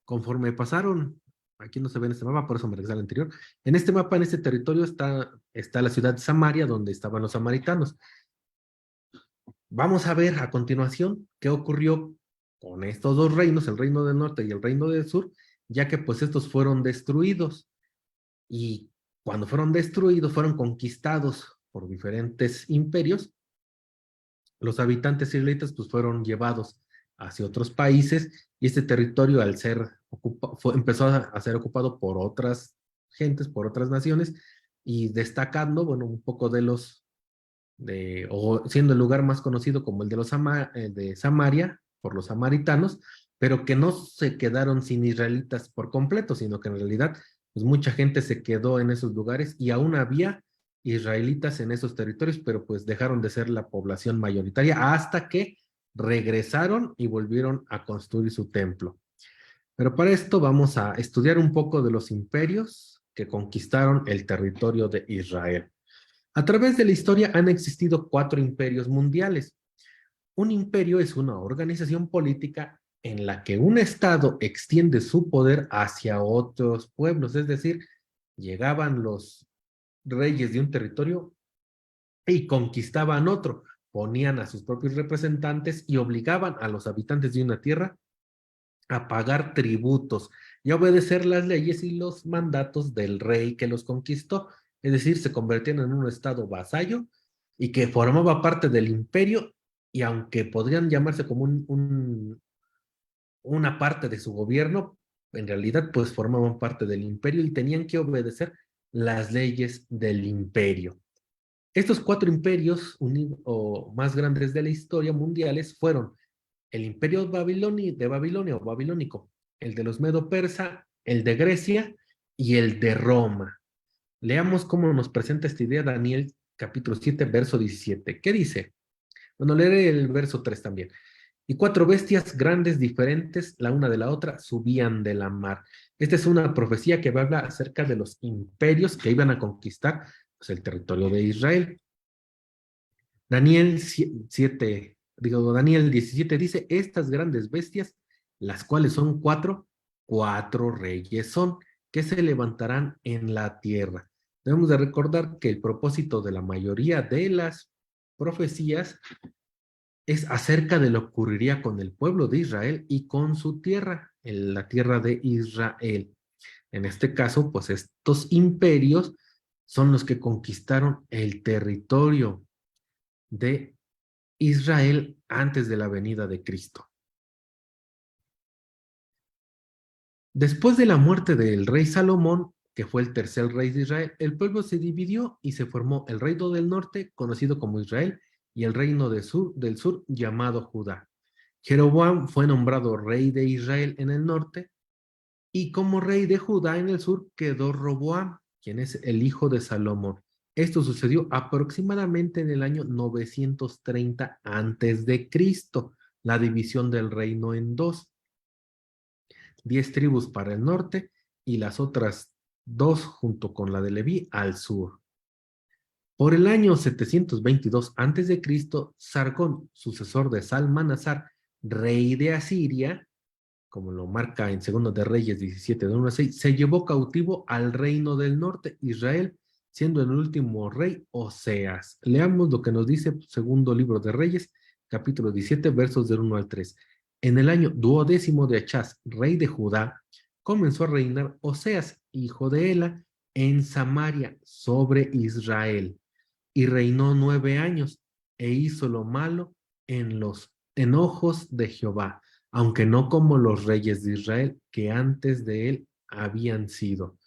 [SPEAKER 2] Conforme pasaron, aquí no se ve en este mapa, por eso me regresé al anterior. En este mapa, en este territorio, está la ciudad de Samaria, donde estaban los samaritanos. Vamos a ver a continuación qué ocurrió con estos dos reinos, el reino del norte y el reino del sur, ya que pues estos fueron destruidos. Y cuando fueron destruidos, fueron conquistados por diferentes imperios. Los habitantes israelitas pues fueron llevados hacia otros países, y este territorio al ser empezó a ser ocupado por otras gentes, por otras naciones, y destacando, bueno, un poco o siendo el lugar más conocido como el de de Samaria, por los samaritanos, pero que no se quedaron sin israelitas por completo, sino que en realidad pues mucha gente se quedó en esos lugares, y aún había israelitas en esos territorios, pero pues dejaron de ser la población mayoritaria hasta que regresaron y volvieron a construir su templo. Pero para esto vamos a estudiar un poco de los imperios que conquistaron el territorio de Israel. A través de la historia han existido 4 imperios mundiales. Un imperio es una organización política en la que un estado extiende su poder hacia otros pueblos, es decir, llegaban los reyes de un territorio y conquistaban otro, ponían a sus propios representantes y obligaban a los habitantes de una tierra a pagar tributos y a obedecer las leyes y los mandatos del rey que los conquistó. Es decir, se convertían en un estado vasallo y que formaba parte del imperio, y aunque podrían llamarse como una parte de su gobierno, en realidad pues formaban parte del imperio y tenían que obedecer las leyes del imperio. Estos 4 imperios o más grandes de la historia mundiales fueron el imperio de Babilonia o babilónico, el de los Medo-Persa, el de Grecia y el de Roma. Leamos cómo nos presenta esta idea Daniel capítulo 7, verso 17. ¿Qué dice? Bueno, leeré el verso 3 también. Y 4 bestias grandes, diferentes, la una de la otra, subían de la mar. Esta es una profecía que habla acerca de los imperios que iban a conquistar pues, el territorio de Israel. Daniel 17 dice, estas grandes bestias, las cuales son 4 reyes son, que se levantarán en la tierra. Debemos de recordar que el propósito de la mayoría de las profecías es acerca de lo que ocurriría con el pueblo de Israel y con su tierra, en la tierra de Israel. En este caso, pues estos imperios son los que conquistaron el territorio de Israel antes de la venida de Cristo. Después de la muerte del rey Salomón, que fue el tercer rey de Israel, el pueblo se dividió y se formó el reino del norte, conocido como Israel, y el reino del sur, llamado Judá. Jeroboam fue nombrado rey de Israel en el norte, y como rey de Judá en el sur quedó Roboam, quien es el hijo de Salomón. Esto sucedió aproximadamente en el año 930 antes de Cristo, la división del reino en 2. 10 tribus para el norte y las otras 2 junto con la de Leví al sur. Por el año 722 antes de Cristo, Sargón, sucesor de Salmanasar, rey de Asiria, como lo marca en Segundo de Reyes 17, de 1 a 6, se llevó cautivo al reino del norte, Israel, siendo el último rey Oseas. Leamos lo que nos dice segundo libro de Reyes, capítulo 17, versos del 1 al 3. En el año 12º de Achaz, rey de Judá, comenzó a reinar Oseas, hijo de Ela, en Samaria sobre Israel, y reinó 9 años, e hizo lo malo en los ojos de Jehová, aunque no como los reyes de Israel que antes de él habían sido.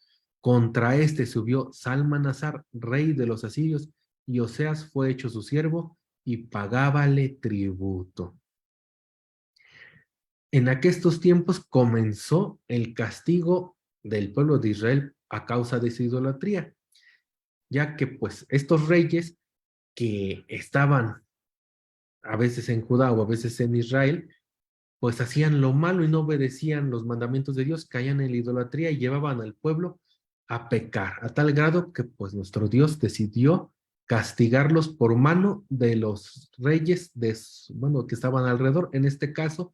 [SPEAKER 2] Contra este subió Salmanasar, rey de los asirios, y Oseas fue hecho su siervo y pagábale tributo. En aquestos tiempos comenzó el castigo del pueblo de Israel a causa de su idolatría, ya que pues estos reyes que estaban a veces en Judá o a veces en Israel, pues hacían lo malo y no obedecían los mandamientos de Dios, caían en la idolatría y llevaban al pueblo a pecar, a tal grado que pues nuestro Dios decidió castigarlos por mano de los reyes bueno, que estaban alrededor. En este caso,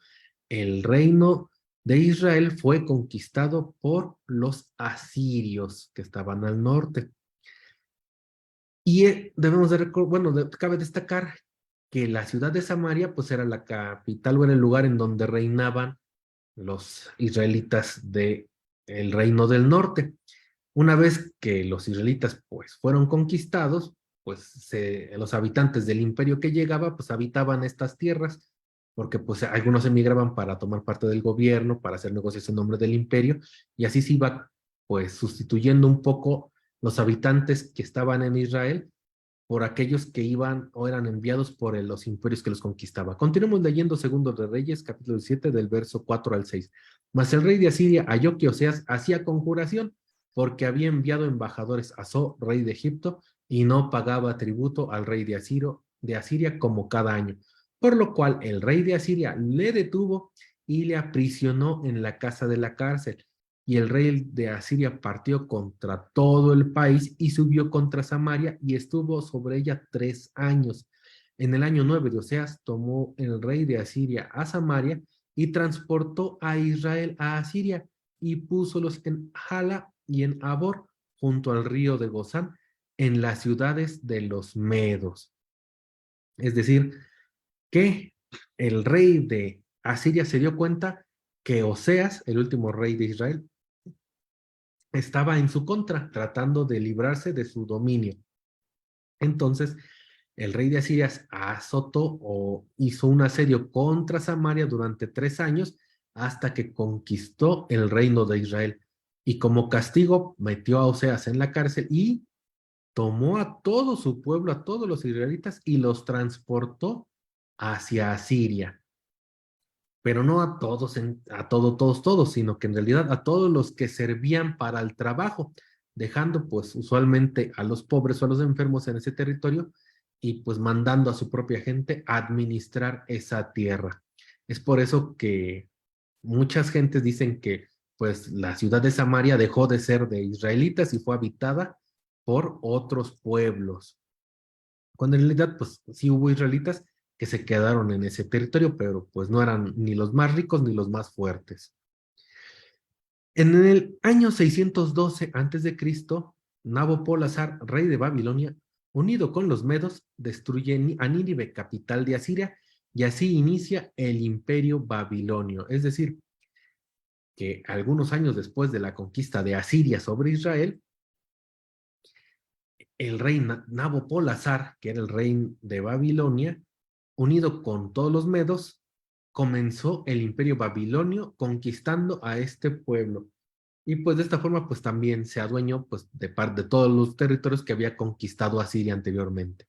[SPEAKER 2] el reino de Israel fue conquistado por los asirios que estaban al norte. Y debemos de recordar, bueno, cabe destacar que la ciudad de Samaria pues era la capital o era el lugar en donde reinaban los israelitas del reino del norte. Una vez que los israelitas pues fueron conquistados, pues los habitantes del imperio que llegaba pues habitaban estas tierras, porque pues algunos emigraban para tomar parte del gobierno, para hacer negocios en nombre del imperio, y así se iba pues sustituyendo un poco los habitantes que estaban en Israel por aquellos que iban o eran enviados por los imperios que los conquistaba. Continuemos leyendo Segundo de Reyes, capítulo 7, del verso 4 al 6. Mas el rey de Asiria halló que Oseas hacía conjuración porque había enviado embajadores a So, rey de Egipto, y no pagaba tributo al rey de Asiria como cada año. Por lo cual el rey de Asiria le detuvo y le aprisionó en la casa de la cárcel. Y el rey de Asiria partió contra todo el país y subió contra Samaria y estuvo sobre ella 3 años. En el año 9 de Oseas tomó el rey de Asiria a Samaria y transportó a Israel a Asiria y púsolos en Hala y en Abor, junto al río de Gozán, en las ciudades de los Medos. Es decir, que el rey de Asiria se dio cuenta que Oseas, el último rey de Israel, estaba en su contra, tratando de librarse de su dominio. Entonces, el rey de Asiria azotó o hizo un asedio contra Samaria durante 3 años hasta que conquistó el reino de Israel. Y como castigo, metió a Oseas en la cárcel y tomó a todo su pueblo, a todos los israelitas, y los transportó hacia Asiria. Pero no a todos, todos, sino que en realidad a todos los que servían para el trabajo, dejando pues usualmente a los pobres o a los enfermos en ese territorio y pues mandando a su propia gente a administrar esa tierra. Es por eso que muchas gentes dicen que pues la ciudad de Samaria dejó de ser de israelitas y fue habitada por otros pueblos. Cuando en realidad pues sí hubo israelitas que se quedaron en ese territorio, pero pues no eran ni los más ricos ni los más fuertes. En el año 612 a.C., Nabopolassar, rey de Babilonia, unido con los medos, destruye a Nínive, capital de Asiria, y así inicia el imperio babilonio. Es decir, que algunos años después de la conquista de Asiria sobre Israel, el rey Nabopolassar, que era el rey de Babilonia, unido con todos los medos, comenzó el imperio babilonio conquistando a este pueblo. Y pues de esta forma pues también se adueñó pues de parte de todos los territorios que había conquistado Asiria anteriormente.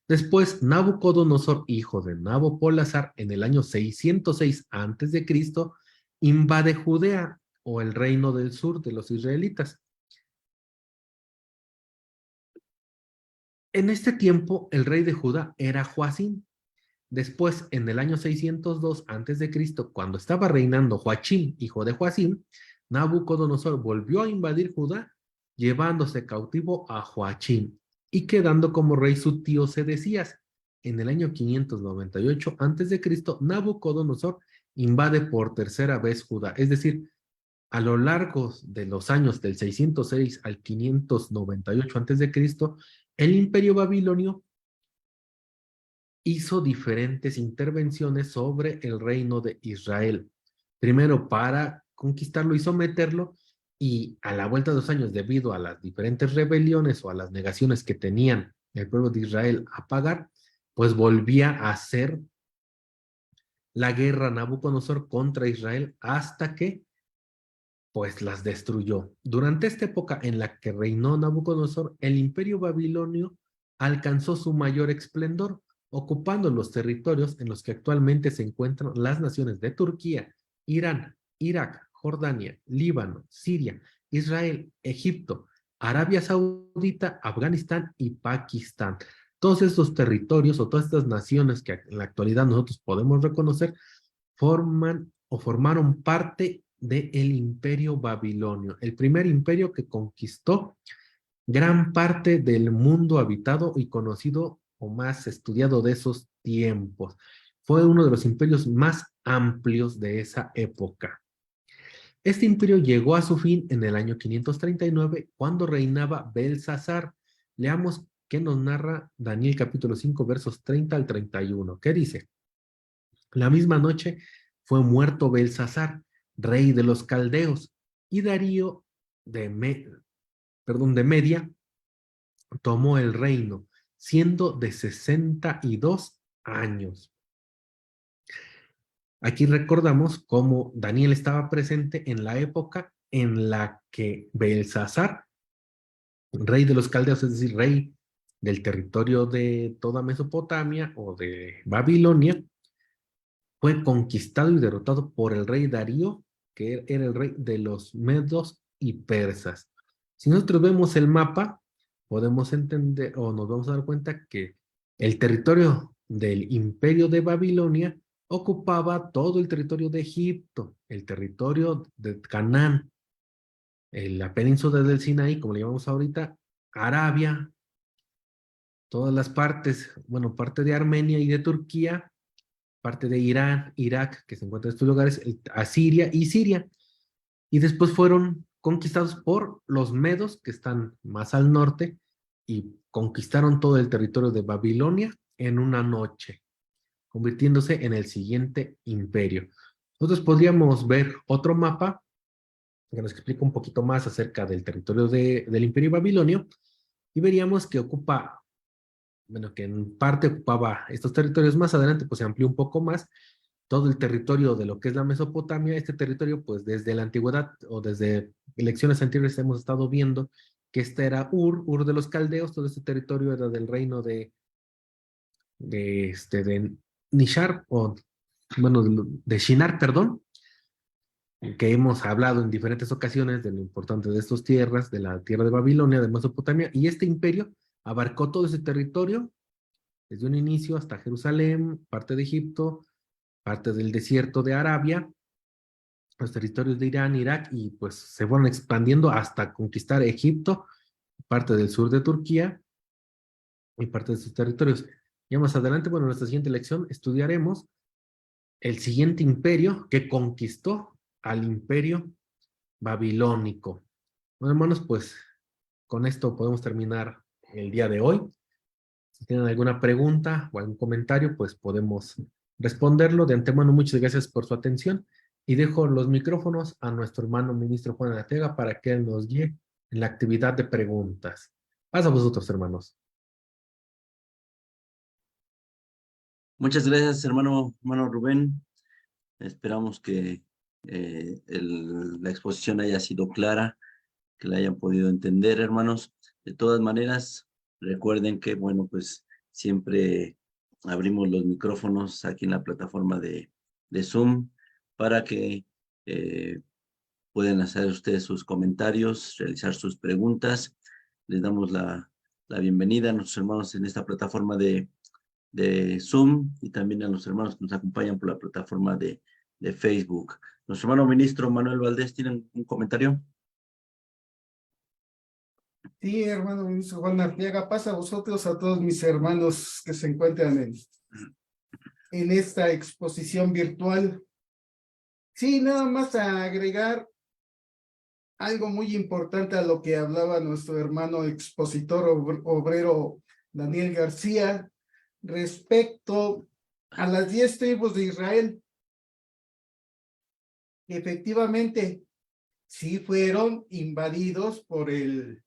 [SPEAKER 2] Después Nabucodonosor, hijo de Nabopolassar, en el año 606 a.C., invade Judea o el reino del sur de los israelitas. En este tiempo el rey de Judá era Joacim. Después, en el año 602 a.C., cuando estaba reinando Joachim, hijo de Joacim, Nabucodonosor volvió a invadir Judá, llevándose cautivo a Joachim y quedando como rey su tío Sedecías. En el año 598 a.C., Nabucodonosor invade por tercera vez Judá. Es decir, a lo largo de los años del 606 al 598 a.C., el Imperio Babilonio hizo diferentes intervenciones sobre el reino de Israel. Primero para conquistarlo y someterlo, y a la vuelta de los años, debido a las diferentes rebeliones o a las negaciones que tenían el pueblo de Israel a pagar, pues volvía a hacer la guerra Nabucodonosor contra Israel hasta que pues las destruyó. Durante esta época en la que reinó Nabucodonosor, el imperio babilonio alcanzó su mayor esplendor, ocupando los territorios en los que actualmente se encuentran las naciones de Turquía, Irán, Irak, Jordania, Líbano, Siria, Israel, Egipto, Arabia Saudita, Afganistán y Pakistán. Todos estos territorios o todas estas naciones que en la actualidad nosotros podemos reconocer forman o formaron parte del imperio babilonio, el primer imperio que conquistó gran parte del mundo habitado y conocido o más estudiado de esos tiempos. Fue uno de los imperios más amplios de esa época. Este imperio llegó a su fin en el año 539, cuando reinaba Belsasar. Leamos qué nos narra Daniel capítulo 5, versos 30 al 31. ¿Qué dice? La misma noche fue muerto Belsasar, rey de los caldeos, y Darío de Media tomó el reino, siendo de 62 años. Aquí recordamos cómo Daniel estaba presente en la época en la que Belsasar, rey de los caldeos, es decir, rey del territorio de toda Mesopotamia o de Babilonia, fue conquistado y derrotado por el rey Darío, que era el rey de los medos y persas. Si nosotros vemos el mapa, podemos entender o nos vamos a dar cuenta que el territorio del imperio de Babilonia ocupaba todo el territorio de Egipto, el territorio de Canaán, la península del Sinaí, como le llamamos ahorita, Arabia, todas las partes, bueno, parte de Armenia y de Turquía, parte de Irán, Irak, que se encuentran en estos lugares, a Siria y Siria. Y después fueron conquistados por los medos, que están más al norte, y conquistaron todo el territorio de Babilonia en una noche, convirtiéndose en el siguiente imperio. Nosotros podríamos ver otro mapa que nos explica un poquito más acerca del territorio del imperio babilonio, y veríamos que ocupa, bueno, que en parte ocupaba estos territorios. Más adelante pues se amplió un poco más todo el territorio de lo que es la Mesopotamia. Este territorio, pues desde la antigüedad o desde elecciones anteriores hemos estado viendo que este era Ur de los caldeos. Todo este territorio era del reino de Nishar, o bueno, de Shinar, perdón, que hemos hablado en diferentes ocasiones de lo importante de estas tierras, de la tierra de Babilonia, de Mesopotamia, y este imperio abarcó todo ese territorio desde un inicio hasta Jerusalén, parte de Egipto, parte del desierto de Arabia, los territorios de Irán, Irak, y pues se fueron expandiendo hasta conquistar Egipto, parte del sur de Turquía y parte de sus territorios. Ya más adelante, bueno, en nuestra siguiente lección estudiaremos el siguiente imperio que conquistó al imperio babilónico. Bueno, hermanos, pues con esto podemos terminar el día de hoy. Si tienen alguna pregunta o algún comentario, pues podemos responderlo. De antemano, muchas gracias por su atención, y dejo los micrófonos a nuestro hermano ministro Juan Arteaga para que él nos guíe en la actividad de preguntas. Pasa a vosotros, hermanos.
[SPEAKER 1] Muchas gracias, hermano Rubén. Esperamos que la exposición haya sido clara, que la hayan podido entender, hermanos. De todas maneras, recuerden que, bueno, pues siempre abrimos los micrófonos aquí en la plataforma de Zoom para que puedan hacer ustedes sus comentarios, realizar sus preguntas. Les damos la bienvenida a nuestros hermanos en esta plataforma de Zoom, y también a los hermanos que nos acompañan por la plataforma de Facebook. Nuestro hermano ministro Manuel Valdés, ¿tienen un comentario?
[SPEAKER 3] Sí, hermano ministro Juan Arteaga, pasa a vosotros, a todos mis hermanos que se encuentran en esta exposición virtual. Sí, nada más a agregar algo muy importante a lo que hablaba nuestro hermano expositor obrero Daniel García respecto a las 10 tribus de Israel. Efectivamente, sí fueron invadidos por el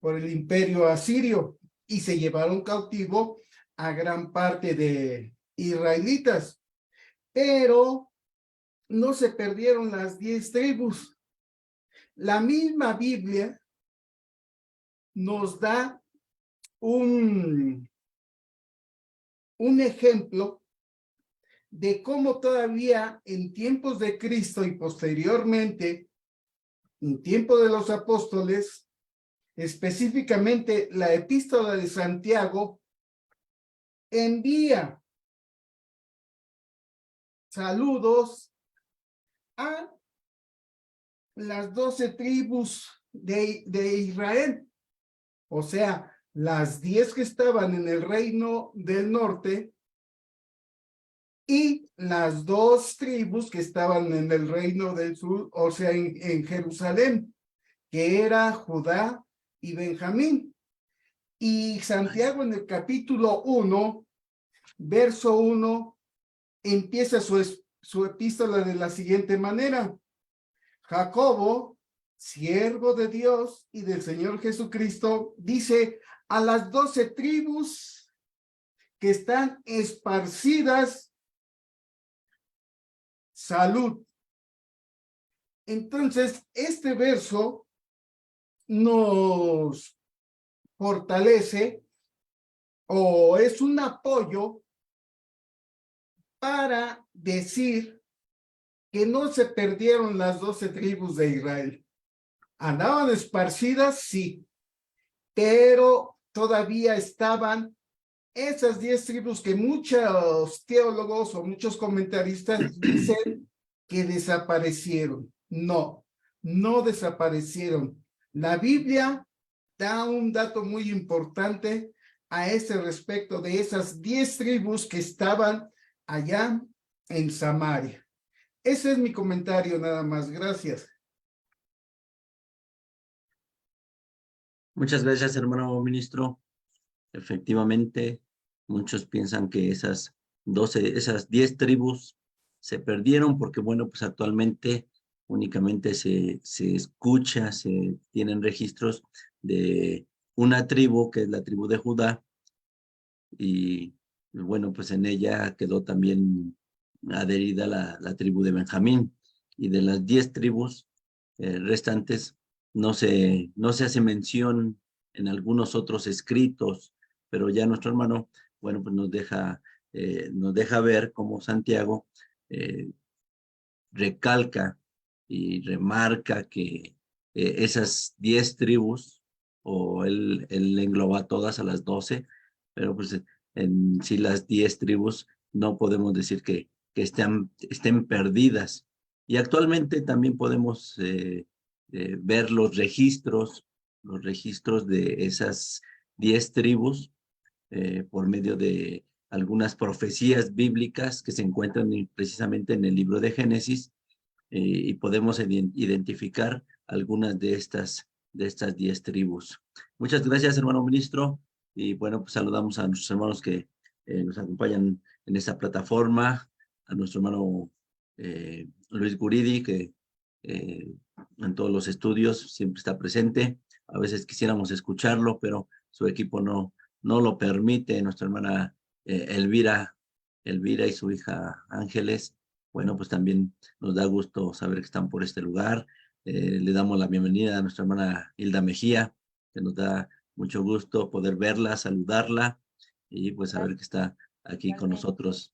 [SPEAKER 3] imperio asirio y se llevaron cautivo a gran parte de israelitas, pero no se perdieron las 10 tribus. La misma Biblia nos da un ejemplo de cómo todavía en tiempos de Cristo y posteriormente, en tiempo de los apóstoles, específicamente la epístola de Santiago, envía saludos a las 12 tribus de Israel, o sea, las 10 que estaban en el reino del norte y las 2 tribus que estaban en el reino del sur, o sea, en Jerusalén, que era Judá y Benjamín. Y Santiago en el capítulo 1, verso 1, empieza su epístola de la siguiente manera. Jacobo, siervo de Dios y del Señor Jesucristo, dice a las 12 tribus que están esparcidas, salud. Entonces, este verso nos fortalece o es un apoyo para decir que no se perdieron las 12 tribus de Israel. Andaban esparcidas, sí, pero todavía estaban esas 10 tribus que muchos teólogos o muchos comentaristas dicen que desaparecieron. No, no desaparecieron. La Biblia da un dato muy importante a ese respecto de esas 10 tribus que estaban allá en Samaria. Ese es mi comentario nada más. Gracias.
[SPEAKER 1] Muchas gracias, hermano ministro. Efectivamente, muchos piensan que esas 10 tribus se perdieron porque, bueno, pues actualmente únicamente se escucha, se tienen registros de una tribu, que es la tribu de Judá, y bueno, pues en ella quedó también adherida la tribu de Benjamín, y de las 10 tribus restantes no se hace mención en algunos otros escritos, pero ya nuestro hermano, bueno, pues nos deja ver cómo Santiago recalca y remarca que esas 10 tribus, o él engloba todas a las 12, pero pues en sí las 10 tribus no podemos decir que estén perdidas. Y actualmente también podemos ver los registros de esas 10 tribus por medio de algunas profecías bíblicas que se encuentran precisamente en el libro de Génesis, y podemos identificar algunas de estas 10 tribus. Muchas gracias, hermano ministro, y bueno, pues saludamos a nuestros hermanos que nos acompañan en esta plataforma, a nuestro hermano Luis Guridi, que en todos los estudios siempre está presente. A veces quisiéramos escucharlo, pero su equipo no lo permite. Nuestra hermana Elvira y su hija Ángeles, bueno, pues también nos da gusto saber que están por este lugar. Le damos la bienvenida a nuestra hermana Hilda Mejía, que nos da mucho gusto poder verla, saludarla y pues saber que está aquí con nosotros.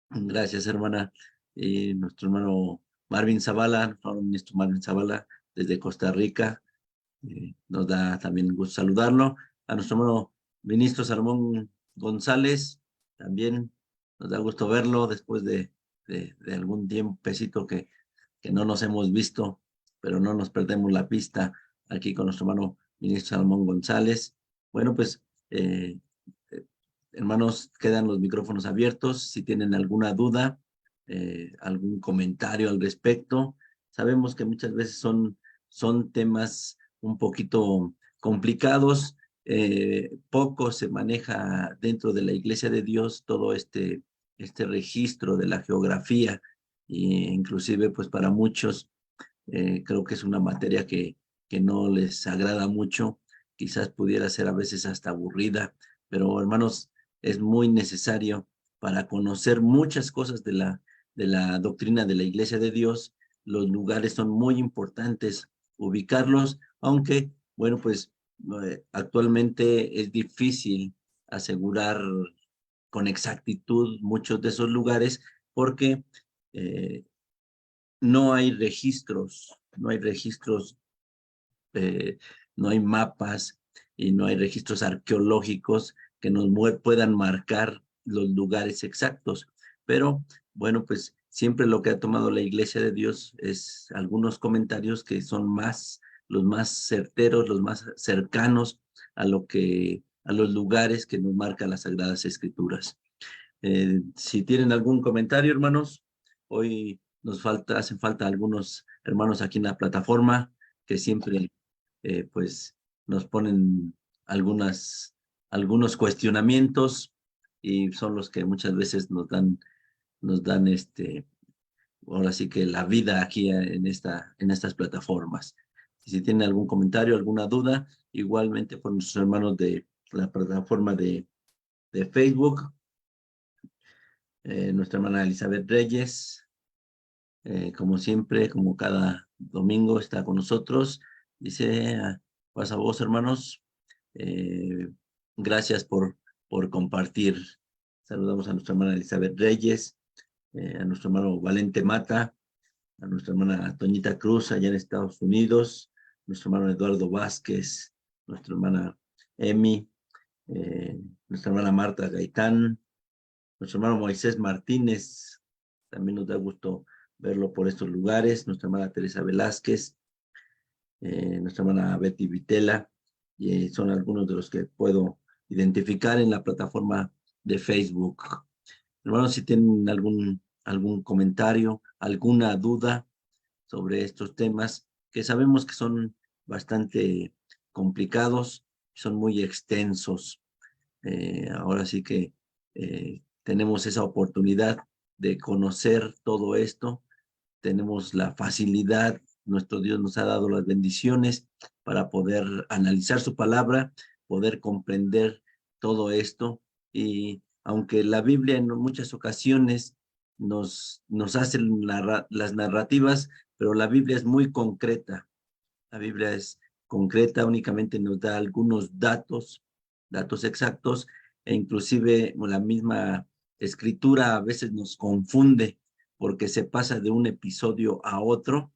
[SPEAKER 1] Gracias, hermana. Y nuestro hermano Marvin Zavala, nuestro ministro Marvin Zavala, desde Costa Rica, nos da también gusto saludarlo. A nuestro hermano ministro Salomón González, también nos da gusto verlo después de algún tiempecito que no nos hemos visto, pero no nos perdemos la pista aquí con nuestro hermano ministro Salomón González. Bueno, pues, hermanos, quedan los micrófonos abiertos. Si tienen alguna duda, algún comentario al respecto, Sabemos que muchas veces son temas un poquito complicados, poco se maneja dentro de la Iglesia de Dios todo este registro de la geografía, e inclusive pues para muchos creo que es una materia que no les agrada mucho, quizás pudiera ser a veces hasta aburrida, pero hermanos, es muy necesario para conocer muchas cosas de la doctrina de la Iglesia de Dios. Los lugares son muy importantes ubicarlos, aunque, bueno, pues actualmente es difícil asegurar con exactitud muchos de esos lugares porque no hay registros, eh, no hay mapas y no hay registros arqueológicos que nos puedan marcar los lugares exactos. Pero bueno, pues siempre lo que ha tomado la Iglesia de Dios es algunos comentarios que son los más certeros, los más cercanos a los lugares que nos marcan las Sagradas Escrituras. Si tienen algún comentario, hermanos, hoy hacen falta algunos hermanos aquí en la plataforma que siempre pues nos ponen algunos cuestionamientos y son los que muchas veces nos dan ahora sí que la vida aquí en estas plataformas. Si tienen algún comentario, alguna duda, igualmente por nuestros hermanos de la plataforma de Facebook, nuestra hermana Elizabeth Reyes, como siempre, como cada domingo está con nosotros. Dice, pasa vos, hermanos, eh, gracias por compartir. Saludamos a nuestra hermana Elizabeth Reyes, a nuestro hermano Valente Mata, a nuestra hermana Toñita Cruz allá en Estados Unidos, nuestro hermano Eduardo Vázquez, nuestra hermana Emi, nuestra hermana Marta Gaitán, nuestro hermano Moisés Martínez, también nos da gusto verlo por estos lugares, nuestra hermana Teresa Velázquez, nuestra hermana Betty Vitela, y son algunos de los que puedo identificar en la plataforma de Facebook. Hermanos, si tienen algún comentario, alguna duda sobre estos temas, que sabemos que son bastante complicados, son muy extensos. Ahora sí que tenemos esa oportunidad de conocer todo esto, tenemos la facilidad, nuestro Dios nos ha dado las bendiciones para poder analizar su palabra, poder comprender todo esto, y aunque la Biblia en muchas ocasiones nos hace las narrativas, pero la Biblia es muy concreta, la Biblia es concreta, únicamente nos da algunos datos exactos, e inclusive la misma escritura a veces nos confunde porque se pasa de un episodio a otro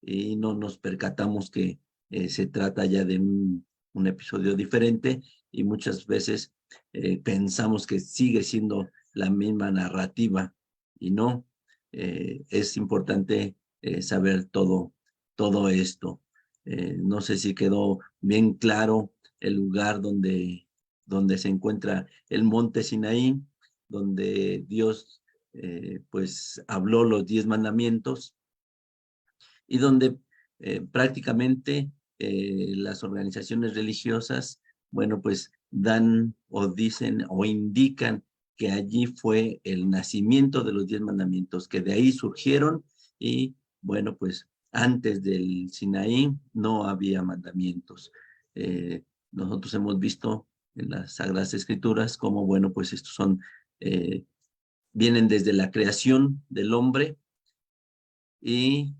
[SPEAKER 1] y no nos percatamos que se trata ya de un episodio diferente, y muchas veces pensamos que sigue siendo la misma narrativa y no. Es importante saber todo esto. No sé si quedó bien claro el lugar donde se encuentra el monte Sinaí, donde Dios pues habló los 10 mandamientos y donde prácticamente las organizaciones religiosas, bueno, pues dan o dicen o indican que allí fue el nacimiento de los 10 mandamientos, que de ahí surgieron, y bueno, pues antes del Sinaí no había mandamientos. Nosotros hemos visto en las Sagradas Escrituras cómo, bueno, pues estos vienen desde la creación del hombre, y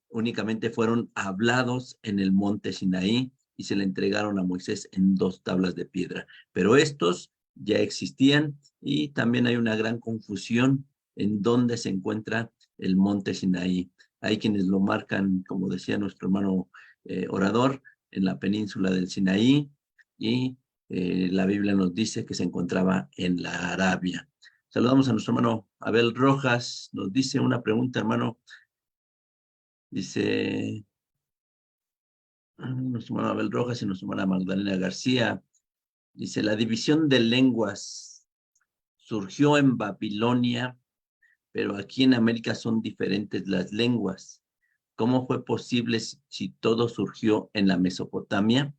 [SPEAKER 1] únicamente fueron hablados en el monte Sinaí y se le entregaron a Moisés en 2 tablas de piedra. Pero estos ya existían, y también hay una gran confusión en dónde se encuentra el monte Sinaí. Hay quienes lo marcan, como decía nuestro hermano orador, en la península del Sinaí, y la Biblia nos dice que se encontraba en la Arabia. Saludamos a nuestro hermano Abel Rojas, nos dice una pregunta, hermano. Dice nuestro hermano Abel Rojas y nuestra hermana Magdalena García, dice, la división de lenguas surgió en Babilonia, pero aquí en América son diferentes las lenguas. ¿Cómo fue posible si todo surgió en la Mesopotamia?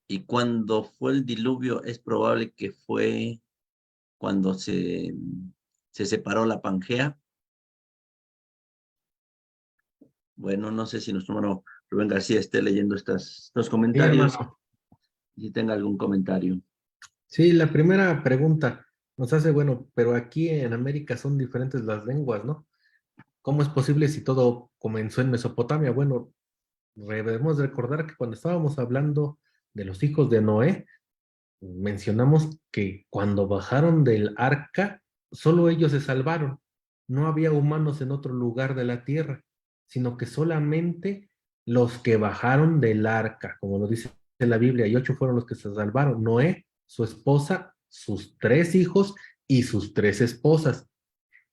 [SPEAKER 1] Y cuando fue el diluvio, es probable que fue cuando se separó la Pangea. Bueno, no sé si nuestro hermano Rubén García esté leyendo estos
[SPEAKER 2] Sí,
[SPEAKER 1] comentarios,
[SPEAKER 2] hermano.
[SPEAKER 1] si tenga algún comentario.
[SPEAKER 2] Sí, la primera pregunta nos hace, bueno, pero aquí en América son diferentes las lenguas, ¿no? ¿Cómo es posible si todo comenzó en Mesopotamia? Bueno, debemos recordar que cuando estábamos hablando de los hijos de Noé, mencionamos que cuando bajaron del arca, solo ellos se salvaron. No había humanos en otro lugar de la tierra, sino que solamente los que bajaron del arca, como lo dice la Biblia, y 8 fueron los que se salvaron. Noé, su esposa, sus 3 hijos y sus 3 esposas.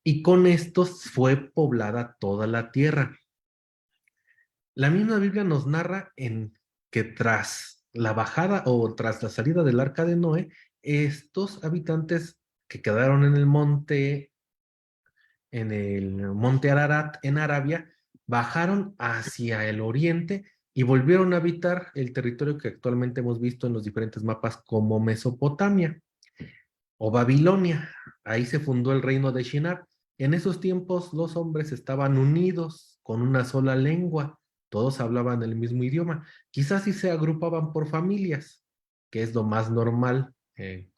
[SPEAKER 2] Y con estos fue poblada toda la tierra. La misma Biblia nos narra en que tras la bajada o tras la salida del arca de Noé, estos habitantes que quedaron en el monte Ararat, en Arabia, bajaron hacia el oriente y volvieron a habitar el territorio que actualmente hemos visto en los diferentes mapas como Mesopotamia o Babilonia. Ahí se fundó el reino de Shinar. En esos tiempos los hombres estaban unidos con una sola lengua, todos hablaban el mismo idioma. Quizás sí se agrupaban por familias, que es lo más normal en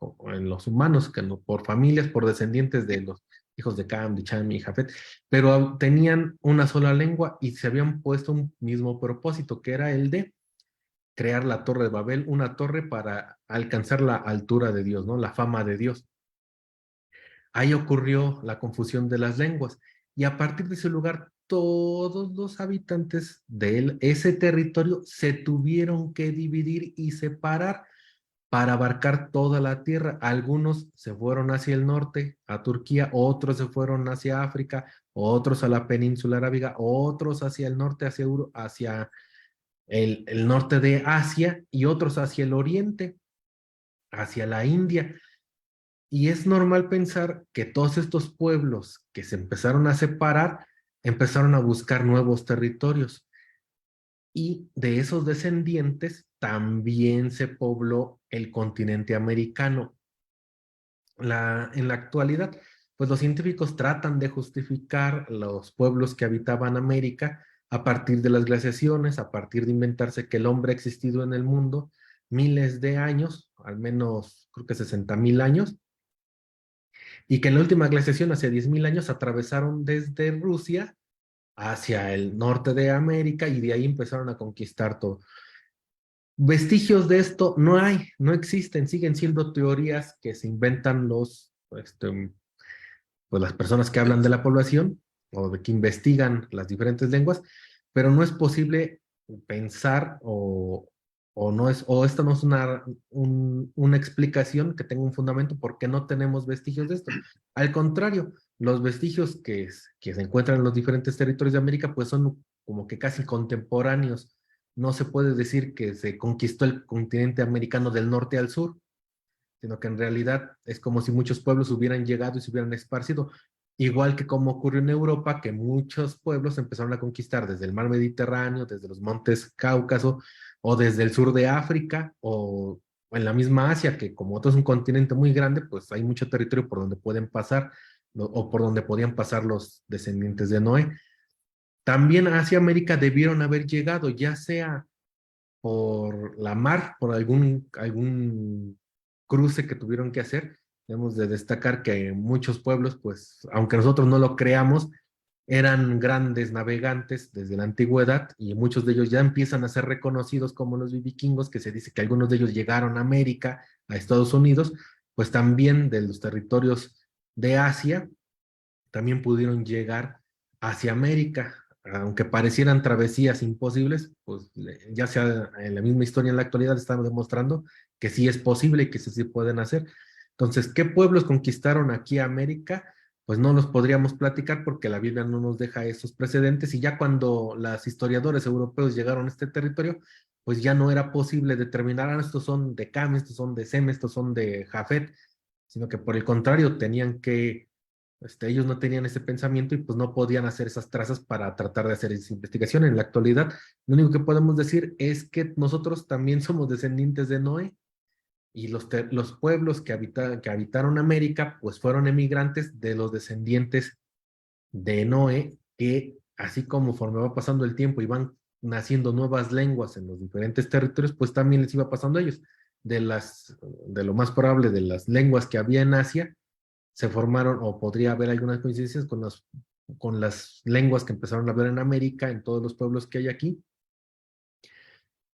[SPEAKER 2] los humanos, que no, por familias, por descendientes de los hijos de Cam, de Cham y Jafet, pero tenían una sola lengua y se habían puesto un mismo propósito, que era el de crear la Torre de Babel, una torre para alcanzar la altura de Dios, ¿no? La fama de Dios. Ahí ocurrió la confusión de las lenguas y a partir de ese lugar todos los habitantes de ese territorio se tuvieron que dividir y separar para abarcar toda la tierra. Algunos se fueron hacia el norte, a Turquía, otros se fueron hacia África, otros a la península arábiga, otros hacia el norte, hacia el norte de Asia y otros hacia el oriente, hacia la India. Y es normal pensar que todos estos pueblos que se empezaron a separar, empezaron a buscar nuevos territorios. Y de esos descendientes también se pobló el continente americano. En la actualidad, pues los científicos tratan de justificar los pueblos que habitaban América a partir de las glaciaciones, a partir de inventarse que el hombre ha existido en el mundo miles de años, al menos creo que 60,000 años, y que en la última glaciación, hace 10,000 años, atravesaron desde Rusia hacia el norte de América y de ahí empezaron a conquistar todo. Vestigios de esto no hay, no existen, siguen siendo teorías que se inventan pues las personas que hablan de la población o de que investigan las diferentes lenguas, pero no es posible pensar o esto no es una explicación que tenga un fundamento porque no tenemos vestigios de esto. Al contrario, los vestigios que se encuentran en los diferentes territorios de América pues son como que casi contemporáneos. No se puede decir que se conquistó el continente americano del norte al sur, sino que en realidad es como si muchos pueblos hubieran llegado y se hubieran esparcido, igual que como ocurrió en Europa, que muchos pueblos empezaron a conquistar desde el mar Mediterráneo, desde los montes Cáucaso, o desde el sur de África, o en la misma Asia, que como otro es un continente muy grande, pues hay mucho territorio por donde pueden pasar, o por donde podían pasar los descendientes de Noé. También hacia América debieron haber llegado, ya sea por la mar, por algún cruce que tuvieron que hacer. Debemos de destacar que muchos pueblos, pues, aunque nosotros no lo creamos, eran grandes navegantes desde la antigüedad y muchos de ellos ya empiezan a ser reconocidos como los vikingos, que se dice que algunos de ellos llegaron a América, a Estados Unidos, pues también de los territorios de Asia, también pudieron llegar hacia América, aunque parecieran travesías imposibles, pues ya sea en la misma historia en la actualidad estamos demostrando que sí es posible y que sí se pueden hacer. Entonces, ¿qué pueblos conquistaron aquí a América? Pues no los podríamos platicar porque la Biblia no nos deja esos precedentes y ya cuando los historiadores europeos llegaron a este territorio, pues ya no era posible determinar, estos son de Cam, estos son de Sem, estos son de Jafet, sino que por el contrario tenían que Ellos no tenían ese pensamiento y pues no podían hacer esas trazas para tratar de hacer esa investigación. En la actualidad, lo único que podemos decir es que nosotros también somos descendientes de Noé y los pueblos que habitaron América pues fueron emigrantes de los descendientes de Noé, que así como conforme va pasando el tiempo y van naciendo nuevas lenguas en los diferentes territorios, pues también les iba pasando a ellos. De lo más probable de las lenguas que había en Asia, se formaron, o podría haber algunas coincidencias con las lenguas que empezaron a hablar en América, en todos los pueblos que hay aquí,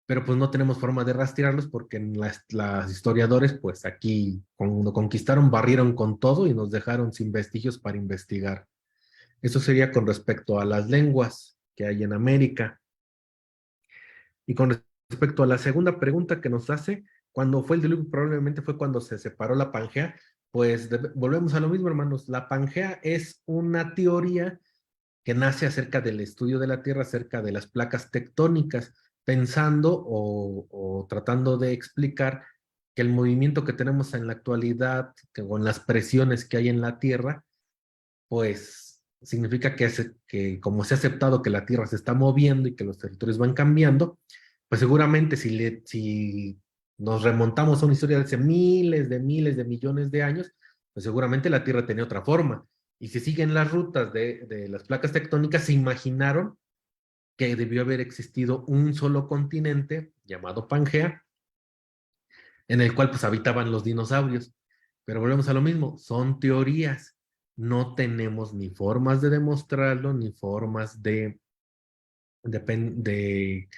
[SPEAKER 2] pero pues no tenemos forma de rastrearlos porque las historiadores, pues aquí, cuando conquistaron, barrieron con todo y nos dejaron sin vestigios para investigar. Eso sería con respecto a las lenguas que hay en América. Y con respecto a la segunda pregunta que nos hace, cuando fue el diluvio, probablemente fue cuando se separó la Pangea, pues volvemos a lo mismo, hermanos. La Pangea es una teoría que nace acerca del estudio de la Tierra, acerca de las placas tectónicas, pensando o tratando de explicar que el movimiento que tenemos en la actualidad, que con las presiones que hay en la Tierra, pues significa que como se ha aceptado que la Tierra se está moviendo y que los territorios van cambiando, pues seguramente si nos remontamos a una historia de hace miles de millones de años, pues seguramente la Tierra tenía otra forma. Y si siguen las rutas de las placas tectónicas, se imaginaron que debió haber existido un solo continente llamado Pangea, en el cual pues habitaban los dinosaurios. Pero volvemos a lo mismo, son teorías. No tenemos ni formas de demostrarlo, ni formas de, de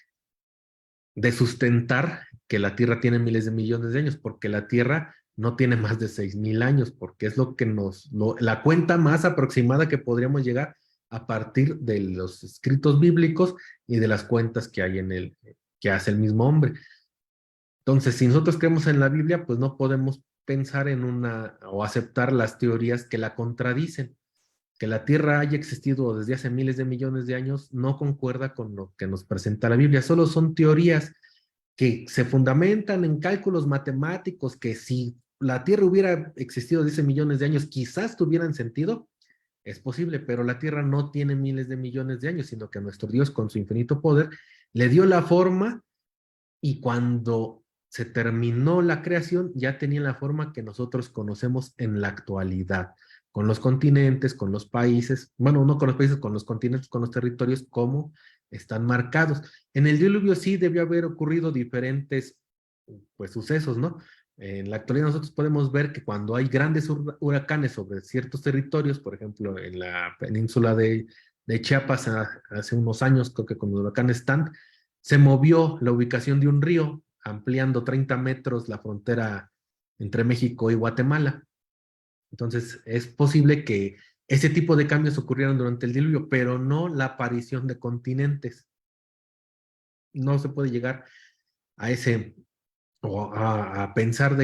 [SPEAKER 2] sustentar que la Tierra tiene miles de millones de años, porque la Tierra no tiene más de 6,000 años, porque es lo que la cuenta más aproximada que podríamos llegar a partir de los escritos bíblicos y de las cuentas que hay que hace el mismo hombre. Entonces, si nosotros creemos en la Biblia, pues no podemos pensar en o aceptar las teorías que la contradicen. Que la Tierra haya existido desde hace miles de millones de años no concuerda con lo que nos presenta la Biblia, solo son teorías que se fundamentan en cálculos matemáticos que si la Tierra hubiera existido desde hace millones de años, quizás tuvieran sentido, es posible, pero la Tierra no tiene miles de millones de años, sino que nuestro Dios con su infinito poder le dio la forma y cuando se terminó la creación ya tenía la forma que nosotros conocemos en la actualidad, con los continentes, con los países, bueno, no con los países, con los continentes, con los territorios, como están marcados. En el diluvio sí debió haber ocurrido diferentes pues sucesos, ¿no? En la actualidad nosotros podemos ver que cuando hay grandes huracanes sobre ciertos territorios, por ejemplo, en la península de Chiapas hace unos años, creo que con el huracán Stan, se movió la ubicación de un río, ampliando 30 metros la frontera entre México y Guatemala. Entonces, es posible que ese tipo de cambios ocurrieran durante el diluvio, pero no la aparición de continentes. No se puede llegar a a pensar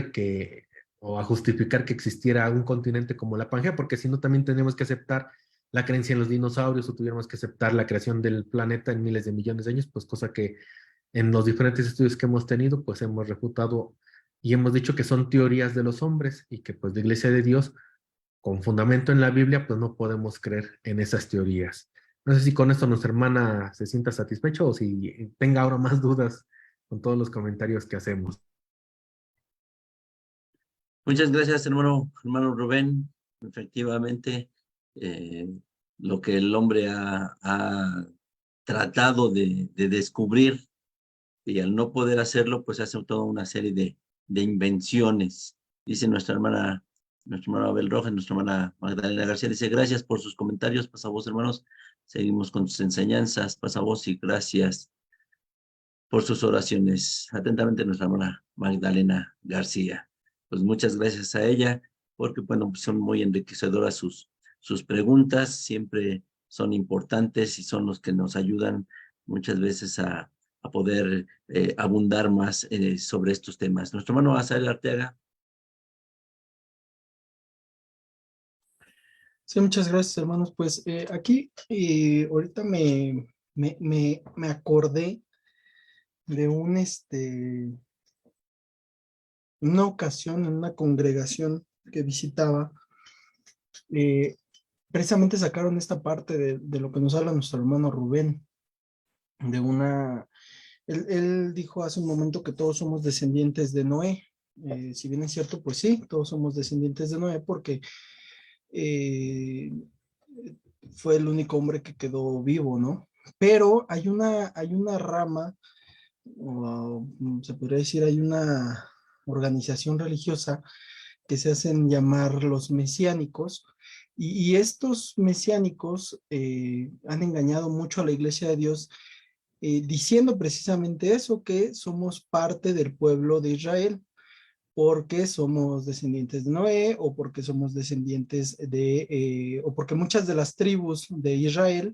[SPEAKER 2] o a justificar que existiera un continente como la Pangea, porque si no también tenemos que aceptar la creencia en los dinosaurios o tuviéramos que aceptar la creación del planeta en miles de millones de años, pues cosa que en los diferentes estudios que hemos tenido, pues hemos refutado y hemos dicho que son teorías de los hombres y que pues la Iglesia de Dios, con fundamento en la Biblia, pues no podemos creer en esas teorías. No sé si con esto nuestra hermana se sienta satisfecha o si tenga ahora más dudas con todos los comentarios que hacemos.
[SPEAKER 1] Muchas gracias, hermano Rubén. Efectivamente, eh, lo que el hombre ha tratado de descubrir y al no poder hacerlo, pues hace toda una serie de invenciones. Dice nuestra hermana Abel Rojas, nuestra hermana Magdalena García, dice, gracias por sus comentarios, pasa voz, hermanos. Seguimos con sus enseñanzas, pasa voz y gracias por sus oraciones. Atentamente, nuestra hermana Magdalena García. Pues muchas gracias a ella, porque bueno, son muy enriquecedoras sus preguntas, siempre son importantes y son los que nos ayudan muchas veces a poder abundar más sobre estos temas. Nuestro hermano Azael Arteaga.
[SPEAKER 4] Sí, muchas gracias, hermanos. Pues aquí ahorita me acordé de una ocasión en una congregación que visitaba. precisamente sacaron esta parte de lo que nos habla nuestro hermano Rubén, de una, él dijo hace un momento que todos somos descendientes de Noé. Si bien es cierto, pues sí, todos somos descendientes de Noé porque eh, fue el único hombre que quedó vivo, ¿no? Pero hay una rama, o se podría decir, hay una organización religiosa que se hacen llamar los mesiánicos, y estos mesiánicos han engañado mucho a la iglesia de Dios, diciendo precisamente eso, que somos parte del pueblo de Israel, porque somos descendientes de Noé o porque somos descendientes o porque muchas de las tribus de Israel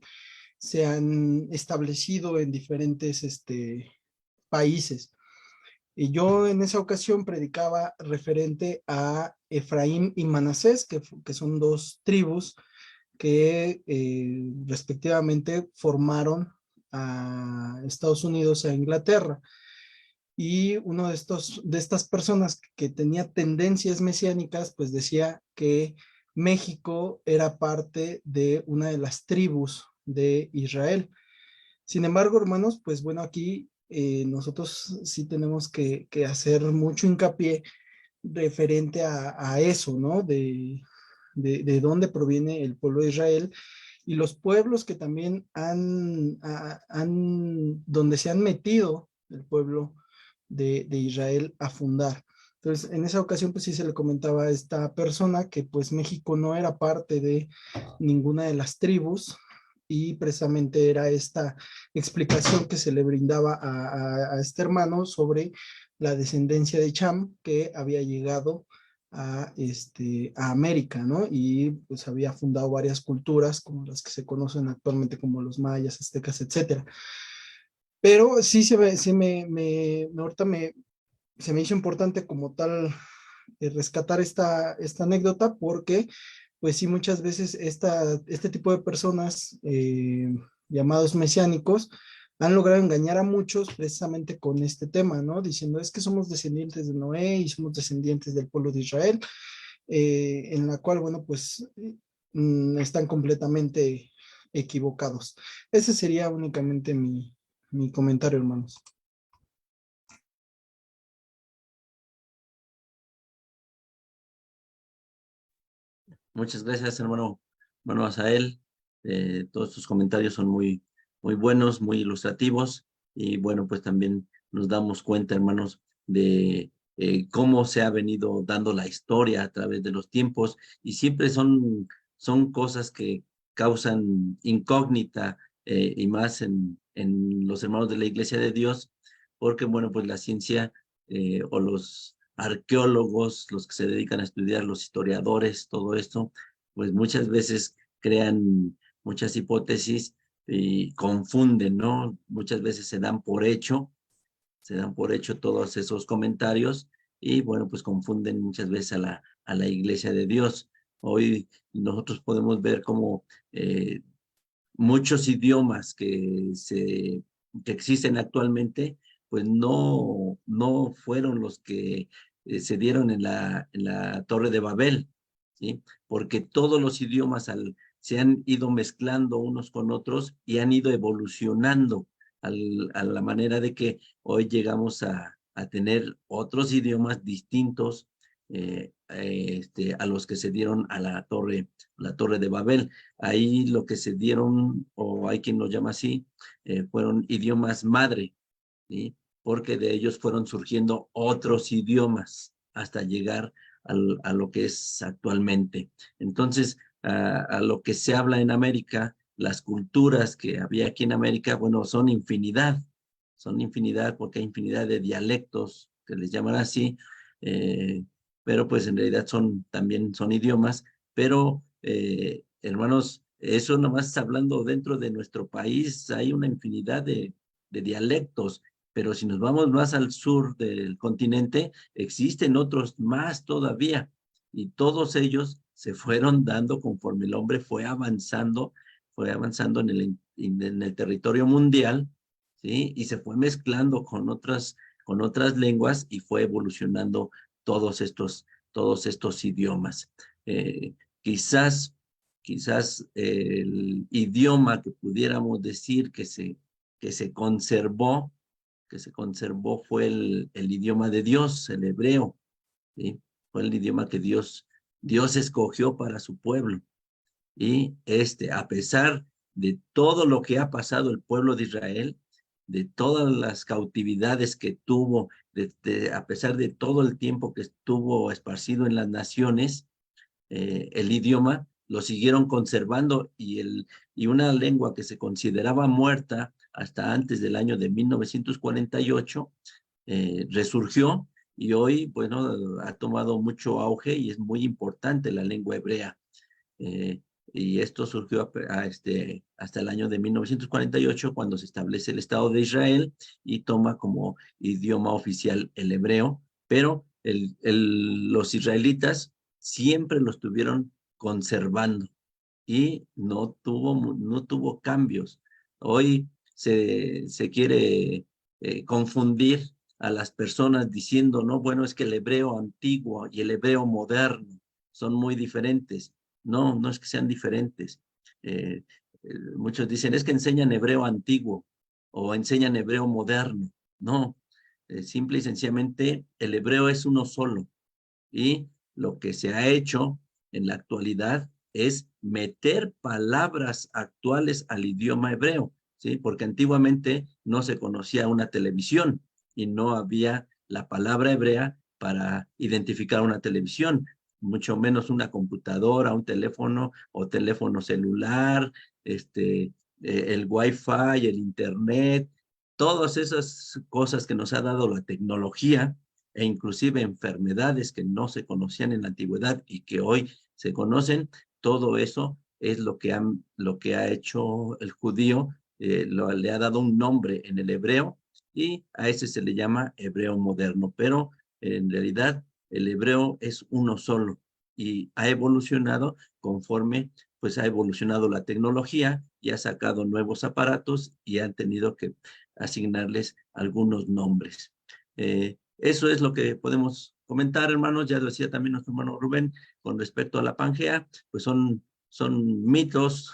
[SPEAKER 4] se han establecido en diferentes países. Y yo en esa ocasión predicaba referente a Efraín y Manasés, que son dos tribus que respectivamente formaron a Estados Unidos e Inglaterra. Y uno de estas personas que tenía tendencias mesiánicas, pues decía que México era parte de una de las tribus de Israel. Sin embargo, hermanos, pues bueno, aquí nosotros sí tenemos que hacer mucho hincapié referente a eso, ¿no? De dónde proviene el pueblo de Israel y los pueblos que también donde se han metido el pueblo de Israel a fundar. Entonces, en esa ocasión, pues sí se le comentaba a esta persona que pues México no era parte de ninguna de las tribus, y precisamente era esta explicación que se le brindaba a este hermano sobre la descendencia de Cham, que había llegado a América, ¿no? Y pues había fundado varias culturas, como las que se conocen actualmente como los mayas, aztecas, etcétera. Pero sí ahorita se me hizo importante como tal rescatar esta anécdota, porque pues sí, muchas veces este tipo de personas llamados mesiánicos han logrado engañar a muchos precisamente con este tema, ¿no? Diciendo, es que somos descendientes de Noé y somos descendientes del pueblo de Israel, en la cual, bueno, pues están completamente equivocados. Ese sería únicamente mi comentario, hermanos.
[SPEAKER 1] Muchas gracias, hermano Asael. Todos tus comentarios son muy buenos, muy ilustrativos, y bueno, pues también nos damos cuenta, hermanos, de cómo se ha venido dando la historia a través de los tiempos, y siempre son cosas que causan incógnita, y más en los hermanos de la Iglesia de Dios, porque bueno, pues la ciencia, o los arqueólogos, los que se dedican a estudiar, los historiadores, todo esto, pues muchas veces crean muchas hipótesis y confunden, ¿no? Muchas veces se dan por hecho todos esos comentarios, y bueno, pues confunden muchas veces a la Iglesia de Dios. Hoy nosotros podemos ver como muchos idiomas que existen actualmente, pues no fueron los que se dieron en la Torre de Babel, ¿sí? Porque todos los idiomas se han ido mezclando unos con otros y han ido evolucionando a la manera de que hoy llegamos a tener otros idiomas distintos, a los que se dieron a la Torre de Babel. Ahí lo que se dieron, o hay quien lo llama así, fueron idiomas madre, ¿sí? Porque de ellos fueron surgiendo otros idiomas hasta llegar a lo que es actualmente. Entonces, a lo que se habla en América, las culturas que había aquí en América, bueno, son infinidad porque hay infinidad de dialectos que les llaman así, eh, pero pues en realidad también son idiomas, pero hermanos, eso nomás hablando dentro de nuestro país, hay una infinidad de dialectos, pero si nos vamos más al sur del continente, existen otros más todavía, y todos ellos se fueron dando conforme el hombre fue avanzando en el territorio mundial, ¿sí? Y se fue mezclando con otras lenguas, y fue evolucionando todos estos idiomas. Quizás quizás el idioma que pudiéramos decir que se conservó, fue el idioma de Dios, el hebreo, ¿sí? Fue el idioma que Dios escogió para su pueblo. Y a pesar de todo lo que ha pasado el pueblo de Israel, de todas las cautividades que tuvo, a pesar de todo el tiempo que estuvo esparcido en las naciones, el idioma lo siguieron conservando, y una lengua que se consideraba muerta hasta antes del año de 1948 resurgió, y hoy, bueno, ha tomado mucho auge y es muy importante la lengua hebrea. Y esto surgió hasta el año de 1948, cuando se establece el Estado de Israel y toma como idioma oficial el hebreo, pero los israelitas siempre lo estuvieron conservando y no tuvo cambios. Hoy se quiere confundir a las personas diciendo, no, bueno, es que el hebreo antiguo y el hebreo moderno son muy diferentes. No, no es que sean diferentes. Muchos dicen, es que enseñan hebreo antiguo o enseñan hebreo moderno. No, simple y sencillamente el hebreo es uno solo, y lo que se ha hecho en la actualidad es meter palabras actuales al idioma hebreo, ¿sí? Porque antiguamente no se conocía una televisión y no había la palabra hebrea para identificar una televisión, mucho menos una computadora, un teléfono o teléfono celular, el Wi-Fi, el Internet, todas esas cosas que nos ha dado la tecnología, e inclusive enfermedades que no se conocían en la antigüedad y que hoy se conocen. Todo eso es lo que ha hecho el judío, le ha dado un nombre en el hebreo, y a ese se le llama hebreo moderno, pero en realidad el hebreo es uno solo y ha evolucionado conforme pues ha evolucionado la tecnología y ha sacado nuevos aparatos y han tenido que asignarles algunos nombres. Eso es lo que podemos comentar, hermanos. Ya lo decía también nuestro hermano Rubén con respecto a la Pangea, pues son mitos,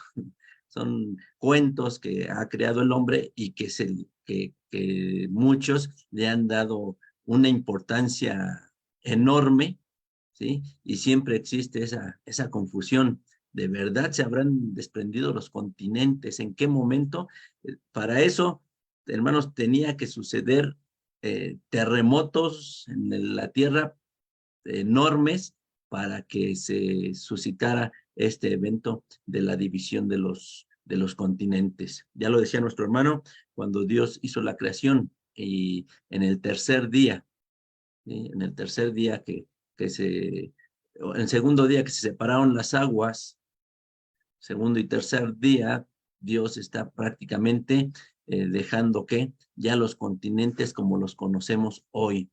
[SPEAKER 1] son cuentos que ha creado el hombre y que muchos le han dado una importancia enorme, ¿sí? Y siempre existe esa confusión. ¿De verdad se habrán desprendido los continentes? ¿En qué momento? Para eso, hermanos, tenía que suceder terremotos en la Tierra enormes para que se suscitara este evento de la división de los continentes. Ya lo decía nuestro hermano, cuando Dios hizo la creación, y en el tercer día, ¿sí? En el tercer día en el segundo día que se separaron las aguas, segundo y tercer día, Dios está prácticamente dejando que ya los continentes como los conocemos hoy.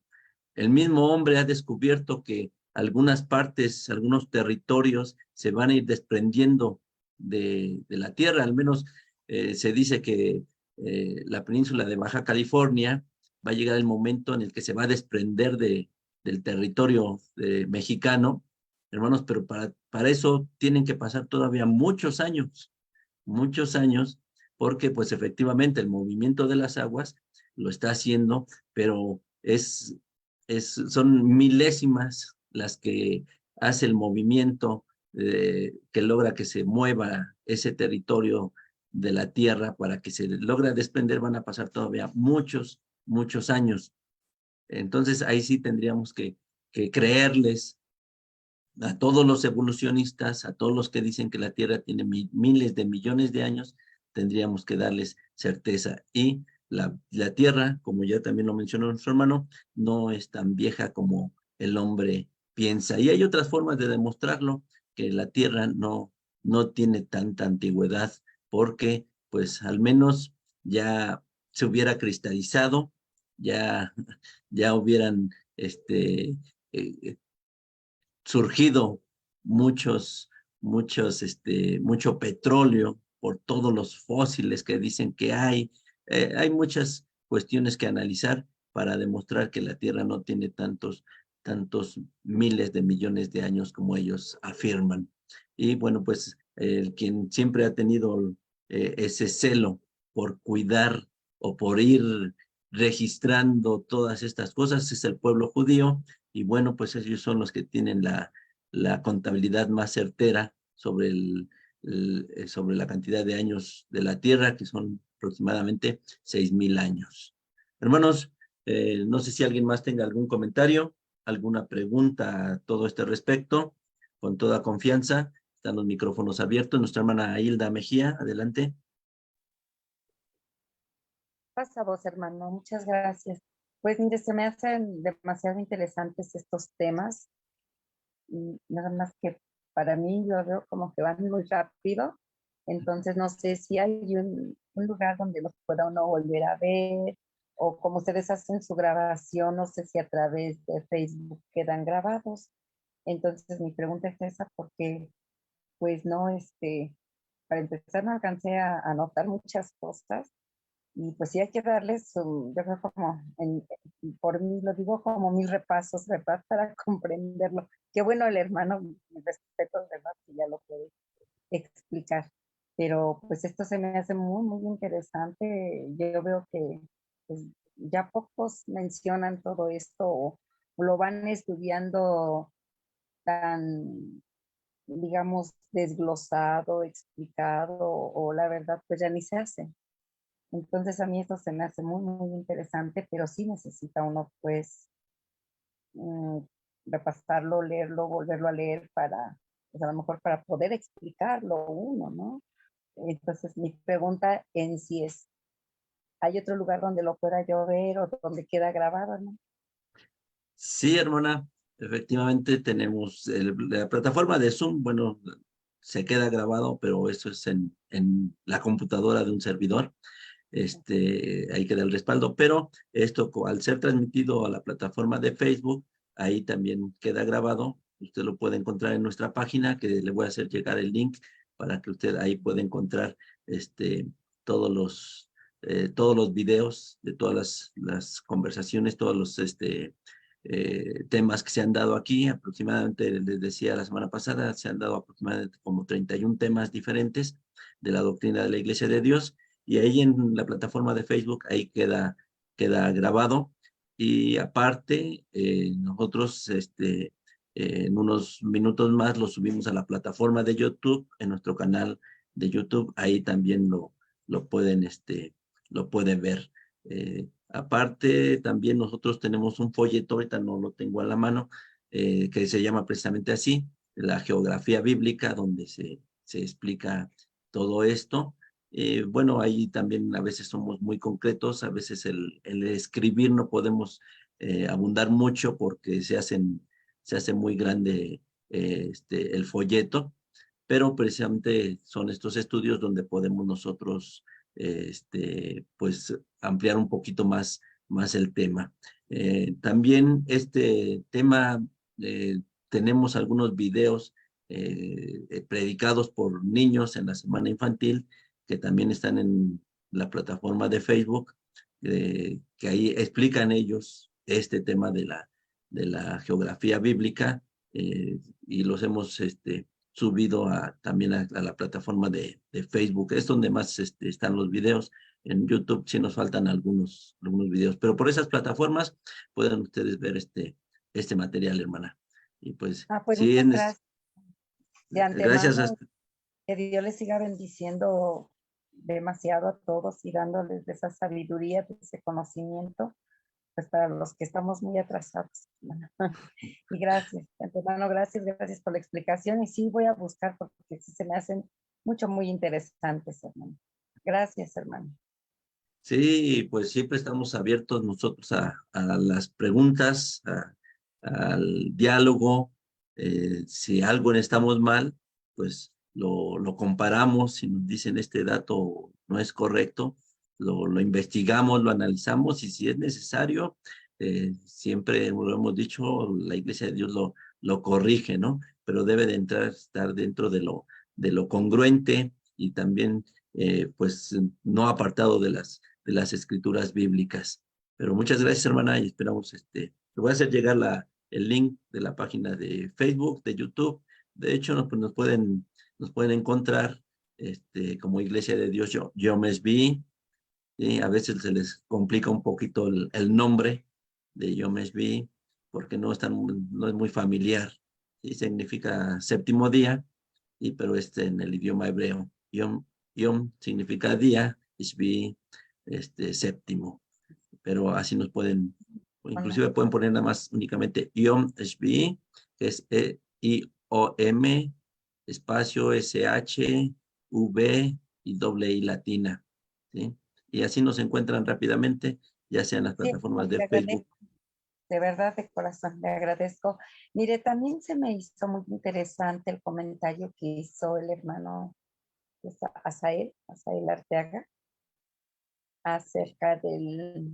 [SPEAKER 1] El mismo hombre ha descubierto que algunas partes, algunos territorios se van a ir desprendiendo de la tierra. Al menos se dice que la península de Baja California va a llegar el momento en el que se va a desprender del territorio mexicano, hermanos, pero para eso tienen que pasar todavía muchos años, porque pues efectivamente el movimiento de las aguas lo está haciendo, pero son milésimas las que hace el movimiento que logra que se mueva ese territorio de la tierra. Para que se logre desprender van a pasar todavía muchos años. Entonces ahí sí tendríamos que creerles a todos los evolucionistas, a todos los que dicen que la Tierra tiene miles de millones de años, tendríamos que darles certeza. Y la Tierra, como ya también lo mencionó nuestro hermano, no es tan vieja como el hombre piensa. Y hay otras formas de demostrarlo, que la Tierra no tiene tanta antigüedad, porque pues al menos ya se hubiera cristalizado, ya hubieran surgido mucho petróleo por todos los fósiles que dicen que hay. Hay muchas cuestiones que analizar para demostrar que la Tierra no tiene tantos miles de millones de años como ellos afirman. Y bueno, pues quien siempre ha tenido ese celo por cuidar o por ir registrando todas estas cosas es el pueblo judío, y bueno, pues ellos son los que tienen la contabilidad más certera sobre sobre la cantidad de años de la tierra, que son aproximadamente 6,000 años. Hermanos, no sé si alguien más tenga algún comentario, alguna pregunta a todo este respecto. Con toda confianza, están los micrófonos abiertos. Nuestra hermana Hilda Mejía, adelante.
[SPEAKER 5] Pasa vos, hermano, muchas gracias. Pues mire, se me hacen demasiado interesantes estos temas, y nada más que para mí yo veo como que van muy rápido, entonces no sé si hay un lugar donde los pueda uno volver a ver, o como ustedes hacen su grabación, no sé si a través de Facebook quedan grabados. Entonces mi pregunta es esa, porque pues no, para empezar no alcancé a anotar muchas cosas, y pues sí hay que darles yo creo como, por mí lo digo, como mis repasos, ¿verdad? Para comprenderlo. Qué bueno el hermano, mi respeto, ¿verdad? Que ya lo puede explicar. Pero pues esto se me hace muy, muy interesante. Yo veo que pues, ya pocos mencionan todo esto o lo van estudiando tan, digamos, desglosado, explicado, o la verdad pues ya ni se hace. Entonces a mí esto se me hace muy, muy interesante, pero sí necesita uno pues mm, repasarlo, leerlo, volverlo a leer para, pues a lo mejor para poder explicarlo uno, ¿no? Entonces mi pregunta en sí es, ¿hay otro lugar donde lo pueda yo ver o donde queda grabado, no?
[SPEAKER 1] Sí, hermana, efectivamente tenemos la plataforma de Zoom, bueno, se queda grabado, pero eso es en la computadora de un servidor. Ahí queda el respaldo, pero esto al ser transmitido a la plataforma de Facebook, ahí también queda grabado. Usted lo puede encontrar en nuestra página, que le voy a hacer llegar el link para que usted ahí pueda encontrar todos todos los videos de todas las conversaciones, todos los temas que se han dado aquí. Aproximadamente, les decía la semana pasada, se han dado aproximadamente como 31 temas diferentes de la doctrina de la Iglesia de Dios, y ahí en la plataforma de Facebook, ahí queda grabado. Y aparte, nosotros en unos minutos más lo subimos a la plataforma de YouTube, en nuestro canal de YouTube, ahí también lo pueden ver. Aparte, también nosotros tenemos un folleto, ahorita no lo tengo a la mano, que se llama precisamente así, la geografía bíblica, donde se explica todo esto. Bueno, ahí también a veces somos muy concretos, a veces el escribir no podemos abundar mucho porque se hace muy grande el folleto, pero precisamente son estos estudios donde podemos nosotros pues ampliar un poquito más el tema. También este tema, tenemos algunos videos predicados por niños en la semana infantil, que también están en la plataforma de Facebook, que ahí explican ellos este tema de la geografía bíblica, y los hemos subido también a la plataforma de Facebook. Es donde más están los videos. En YouTube sí nos faltan algunos videos, pero por esas plataformas pueden ustedes ver este material, hermana. Y pues
[SPEAKER 5] Pues
[SPEAKER 1] sí,
[SPEAKER 5] muchas gracias de
[SPEAKER 1] gracias.
[SPEAKER 5] antemano. Que Dios les siga bendiciendo demasiado a todos y dándoles de esa sabiduría, de ese conocimiento, pues para los que estamos muy atrasados. Y gracias, hermano, gracias por la explicación. Y sí voy a buscar porque sí se me hacen muy interesantes, hermano. Gracias, hermano.
[SPEAKER 1] Sí, pues siempre estamos abiertos nosotros a las preguntas, al diálogo. Si algo estamos mal, pues lo comparamos. Si nos dicen este dato no es correcto, lo investigamos, lo analizamos, y si es necesario, siempre lo hemos dicho, la Iglesia de Dios lo corrige, ¿no? Pero debe de estar dentro de lo congruente, y también pues no apartado de las escrituras bíblicas. Pero muchas gracias, hermana, y esperamos, le voy a hacer llegar el link de la página de Facebook, de YouTube. De hecho, nos nos pueden encontrar como Iglesia de Dios Yom SB. ¿Sí? A veces se les complica un poquito el nombre de Yom SB porque no es muy familiar. ¿Sí? Significa séptimo día, pero en el idioma hebreo. Yom significa día, SB séptimo. Pero así nos pueden, o inclusive pueden poner nada más únicamente Yom SB, que es IOM, espacio SH, V y doble I latina. ¿Sí? Y así nos encuentran rápidamente, ya sea en las
[SPEAKER 5] Sí,
[SPEAKER 1] plataformas
[SPEAKER 5] le
[SPEAKER 1] de Facebook.
[SPEAKER 5] agradezco, de verdad, de corazón, le agradezco. Mire, también se me hizo muy interesante el comentario que hizo el hermano Asael Arteaga, acerca de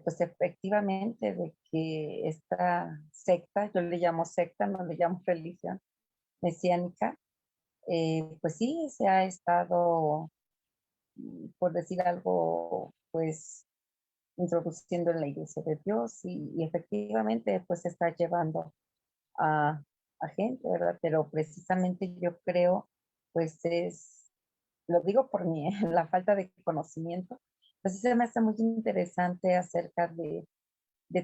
[SPEAKER 5] pues efectivamente de que esta secta, yo le llamo secta, no le llamo religión mesiánica, pues sí, se ha estado, por decir algo, pues introduciendo en la iglesia de Dios y efectivamente pues se está llevando a gente, ¿verdad? Pero precisamente yo creo, pues lo digo por mí, la falta de conocimiento, pues sí se me hace muy interesante acerca de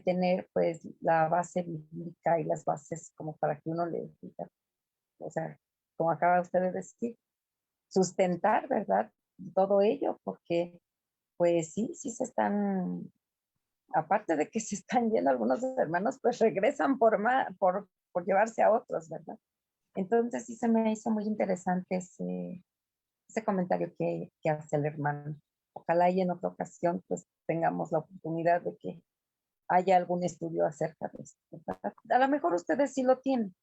[SPEAKER 5] tener pues la base bíblica y las bases como para que uno le diga, o sea, como acaba usted de decir, sustentar, ¿verdad? Todo ello, porque pues sí se están, aparte de que se están yendo algunos hermanos, pues regresan por llevarse a otros, ¿verdad? Entonces sí se me hizo muy interesante ese comentario que hace el hermano. Ojalá y en otra ocasión pues tengamos la oportunidad de que haya algún estudio acerca de esto, ¿verdad? A lo mejor ustedes sí lo tienen,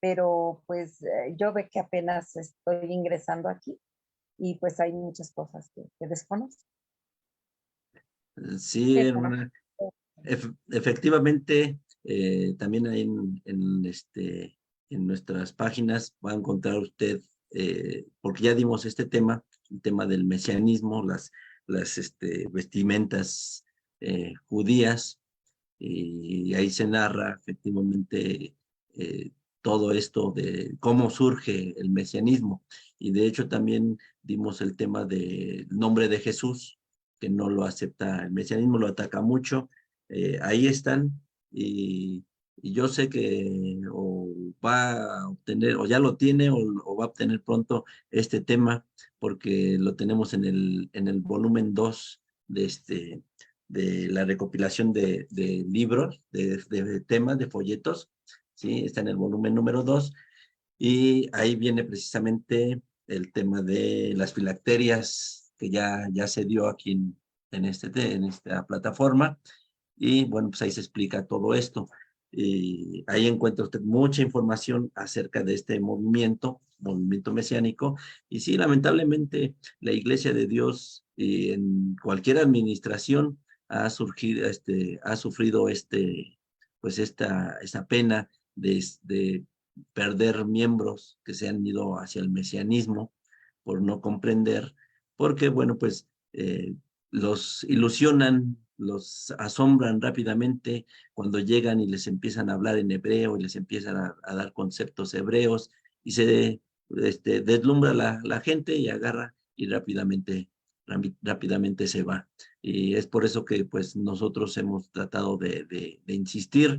[SPEAKER 5] pero pues yo ve que apenas estoy ingresando aquí y pues hay muchas cosas que desconozco.
[SPEAKER 1] Sí,
[SPEAKER 5] Sí, pero,
[SPEAKER 1] hermana. Efectivamente, también ahí en nuestras páginas va a encontrar usted, porque ya dimos este tema, el tema del mesianismo, las vestimentas judías, y ahí se narra efectivamente todo esto de cómo surge el mesianismo. Y de hecho también dimos el tema del nombre de Jesús, que no lo acepta, el mesianismo lo ataca mucho. Ahí están, y yo sé que o va a obtener, o ya lo tiene, o va a obtener pronto este tema, porque lo tenemos en el volumen 2 de la recopilación de libros, de temas, de folletos, ¿sí? Está en el volumen número 2, y ahí viene precisamente el tema de las filacterias, que ya se dio aquí en esta plataforma, y bueno, pues ahí se explica todo esto. Y ahí encuentra usted mucha información acerca de este movimiento mesiánico, y sí, lamentablemente, la Iglesia de Dios en cualquier administración ha sufrido pues esta pena de perder miembros que se han ido hacia el mesianismo por no comprender, porque bueno, pues los ilusionan, los asombran rápidamente cuando llegan y les empiezan a hablar en hebreo y les empiezan a dar conceptos hebreos, y se deslumbra la gente y agarra y rápidamente se va. Y es por eso que pues nosotros hemos tratado de insistir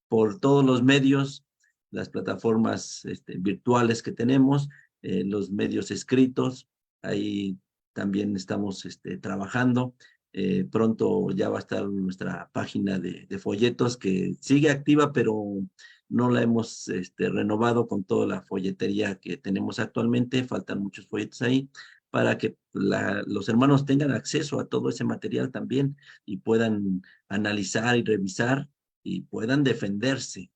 [SPEAKER 1] por todos los medios, las plataformas virtuales que tenemos, los medios escritos. Ahí también estamos trabajando. Pronto ya va a estar nuestra página de folletos, que sigue activa, pero no la hemos renovado con toda la folletería que tenemos actualmente. Faltan muchos folletos ahí para que los hermanos tengan acceso a todo ese material también, y puedan analizar y revisar y puedan defenderse,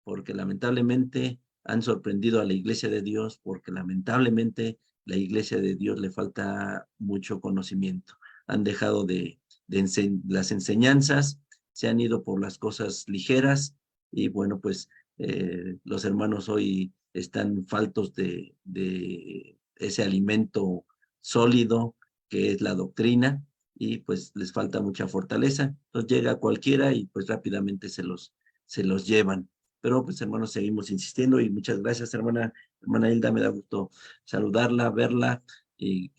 [SPEAKER 1] porque lamentablemente han sorprendido a la Iglesia de Dios, porque lamentablemente la Iglesia de Dios le falta mucho conocimiento. Han dejado las enseñanzas, se han ido por las cosas ligeras, y bueno, pues los hermanos hoy están faltos de ese alimento sólido que es la doctrina, y pues les falta mucha fortaleza. Entonces llega cualquiera y pues rápidamente se los llevan. pero pues hermanos, seguimos insistiendo y muchas gracias, hermana Hilda, me da gusto saludarla, verla y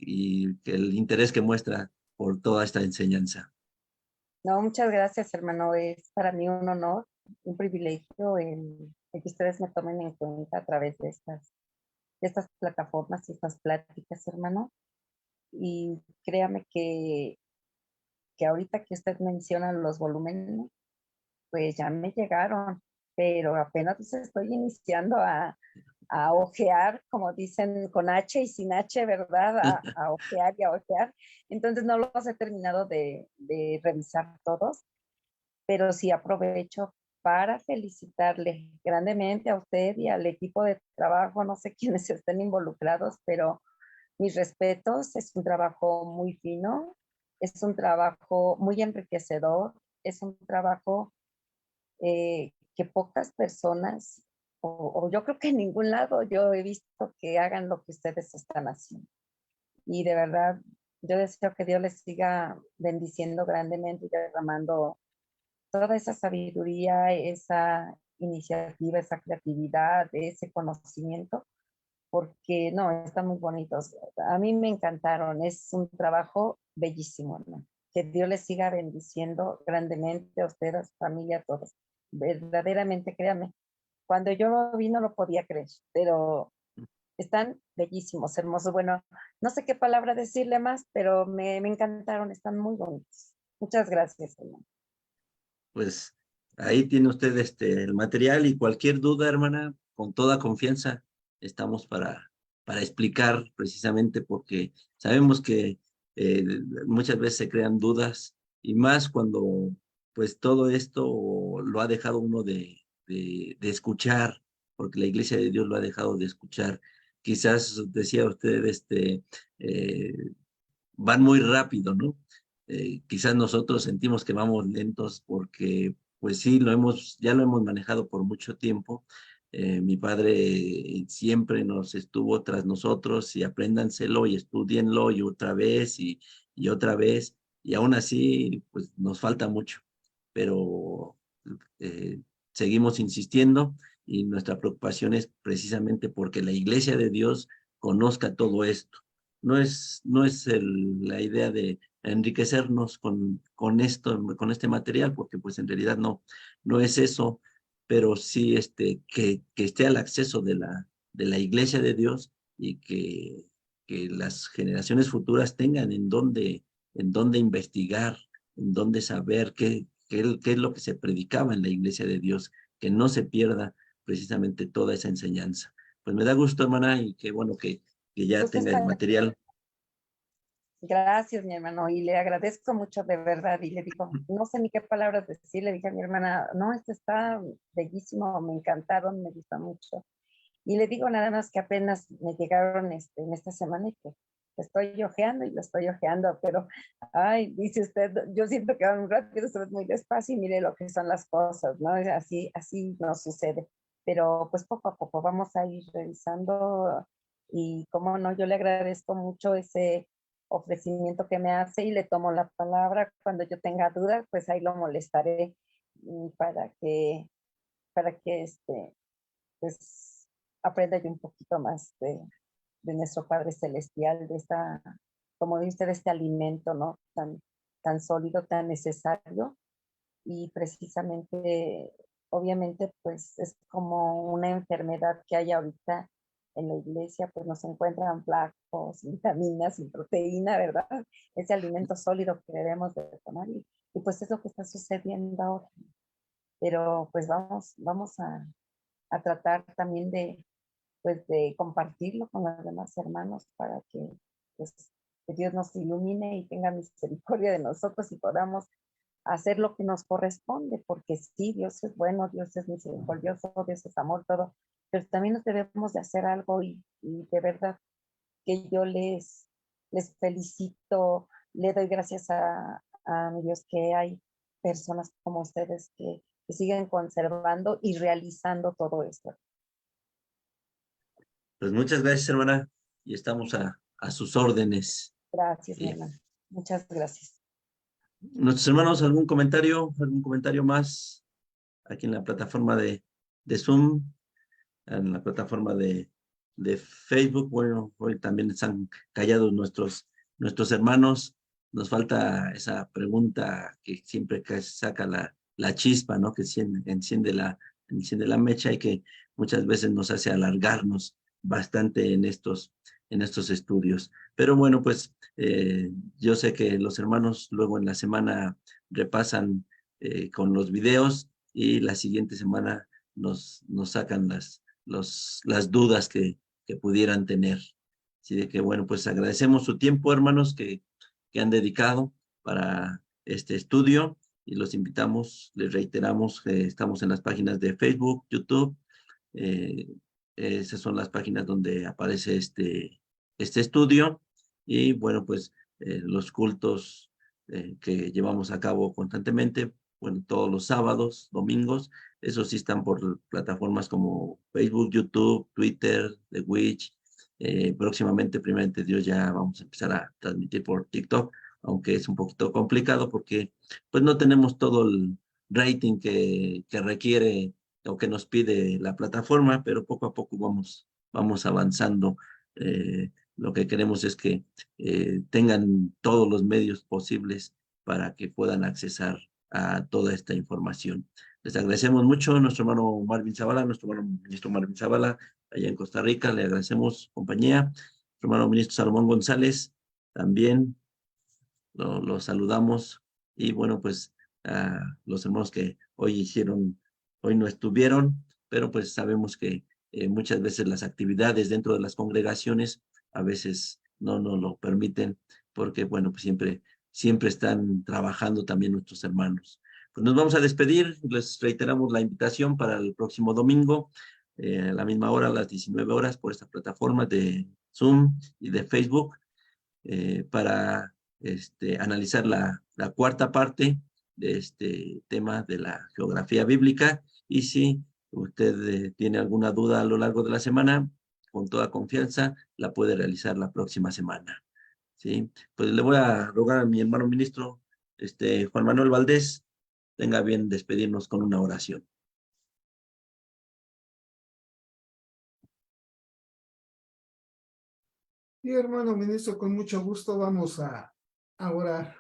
[SPEAKER 1] que el interés que muestra por toda esta enseñanza.
[SPEAKER 5] No, muchas gracias, hermano. Es para mí un honor, un privilegio el que ustedes me tomen en cuenta a través de estas plataformas y estas pláticas, hermano. Y créame que ahorita que usted menciona los volúmenes, pues ya me llegaron, pero apenas estoy iniciando a ojear, como dicen, con H y sin H, ¿verdad? A ojear y a ojear. Entonces no los he terminado de revisar todos, pero sí aprovecho para felicitarle grandemente a usted y al equipo de trabajo, no sé quiénes estén involucrados, pero mis respetos, es un trabajo muy fino, es un trabajo muy enriquecedor, es un trabajo que pocas personas, o yo creo que en ningún lado yo he visto que hagan lo que ustedes están haciendo. Y de verdad, yo deseo que Dios les siga bendiciendo grandemente y derramando toda esa sabiduría, esa iniciativa, esa creatividad, ese conocimiento, porque no, están muy bonitos. A mí me encantaron, es un trabajo bellísimo, ¿no? Que Dios les siga bendiciendo grandemente a ustedes, a su familia, a todos. Verdaderamente, créanme, cuando yo lo vi no lo podía creer, pero están bellísimos, hermosos. Bueno, no sé qué palabra decirle más, pero me encantaron, están muy bonitos. Muchas gracias, hermano.
[SPEAKER 1] Pues ahí tiene usted el material y cualquier duda, hermana, con toda confianza estamos para explicar precisamente porque sabemos que muchas veces se crean dudas y más cuando pues todo esto lo ha dejado uno de escuchar, porque la Iglesia de Dios lo ha dejado de escuchar. Quizás decía usted, eh, van muy rápido, ¿no? Quizás nosotros sentimos que vamos lentos porque, pues sí, ya lo hemos manejado por mucho tiempo. Mi padre siempre nos estuvo tras nosotros y apréndanselo y estudienlo y otra vez, y aún así, pues nos falta mucho, pero eh, seguimos insistiendo y nuestra preocupación es precisamente porque la Iglesia de Dios conozca todo esto. No es la idea de enriquecernos con esto, con este material, porque pues en realidad no es eso, pero sí que esté al acceso de la Iglesia de Dios y que las generaciones futuras tengan en dónde investigar, en dónde saber qué es lo que se predicaba en la Iglesia de Dios, que no se pierda precisamente toda esa enseñanza. Pues me da gusto, hermana, y qué bueno que ya
[SPEAKER 5] Pues
[SPEAKER 1] tenga el material.
[SPEAKER 5] gracias, mi hermano, y le agradezco mucho de verdad. Y le digo, no sé ni qué palabras decir. Le dije a mi hermana, no, esto está bellísimo, me encantaron, me gusta mucho. Y le digo nada más que apenas me llegaron en esta semana y que estoy ojeando y lo estoy ojeando, pero, ay, dice usted, yo siento que va muy rápido, usted muy despacio y mire lo que son las cosas, ¿no? Así nos sucede. Pero pues poco a poco vamos a ir revisando y como no, yo le agradezco mucho ese ofrecimiento que me hace y le tomo la palabra. Cuando yo tenga dudas, pues ahí lo molestaré para que pues aprenda yo un poquito más de nuestro Padre Celestial, como dice, de este alimento, ¿no? Tan sólido, tan necesario. Y precisamente, obviamente, pues es como una enfermedad que hay ahorita en la iglesia, pues nos encuentran flacos, sin vitaminas, sin proteína, ¿verdad? Ese alimento sólido que debemos de tomar y pues es lo que está sucediendo ahora. Pero pues vamos a tratar también pues de compartirlo con los demás hermanos para pues, que Dios nos ilumine y tenga misericordia de nosotros y podamos hacer lo que nos corresponde, porque sí, Dios es bueno, Dios es misericordioso, Dios es amor, todo, pero también nos debemos de hacer algo y de verdad que yo les felicito, le doy gracias a mi Dios que hay personas como ustedes que siguen conservando y realizando todo esto.
[SPEAKER 1] Pues muchas gracias, hermana, y estamos a sus órdenes.
[SPEAKER 5] Gracias, mi hermano. Muchas gracias.
[SPEAKER 1] Nuestros hermanos, ¿algún comentario más aquí en la plataforma de Zoom, en la plataforma de Facebook. Bueno, hoy también están callados nuestros hermanos. Nos falta esa pregunta que siempre saca la chispa, ¿no? Que enciende la mecha y que muchas veces nos hace alargarnos bastante en estos estudios. Pero bueno, pues yo sé que los hermanos luego en la semana repasan con los videos y la siguiente semana nos sacan las dudas que pudieran tener. Así de que bueno, pues agradecemos su tiempo, hermanos, que han dedicado para este estudio y los invitamos, les reiteramos que estamos en las páginas de Facebook, YouTube. Esas son las páginas donde aparece este estudio y bueno, pues los cultos que llevamos a cabo constantemente, bueno, todos los sábados, domingos, esos sí están por plataformas como Facebook, YouTube, Twitter, The Witch. Próximamente, primeramente Dios, ya vamos a empezar a transmitir por TikTok, aunque es un poquito complicado porque pues no tenemos todo el rating que requiere o que nos pide la plataforma, pero poco a poco vamos avanzando. Lo que queremos es que tengan todos los medios posibles para que puedan accesar a toda esta información. Les agradecemos mucho a nuestro hermano Marvin Zavala, nuestro hermano ministro Marvin Zavala, allá en Costa Rica. Le agradecemos compañía. Nuestro hermano ministro Salomón González, también lo saludamos. Y bueno, pues a los hermanos que hoy no estuvieron, pero pues sabemos que muchas veces las actividades dentro de las congregaciones a veces no nos lo permiten, porque bueno, pues siempre están trabajando también nuestros hermanos. Pues nos vamos a despedir, les reiteramos la invitación para el próximo domingo, a la misma hora, a las 19 horas, por esta plataforma de Zoom y de Facebook, para analizar la cuarta parte de este tema de la geografía bíblica. Y si usted tiene alguna duda a lo largo de la semana, con toda confianza, la puede realizar la próxima semana. ¿Sí? Pues le voy a rogar a mi hermano ministro, Juan Manuel Valdés, tenga bien despedirnos con una oración.
[SPEAKER 3] Sí, hermano ministro, con mucho gusto vamos a orar.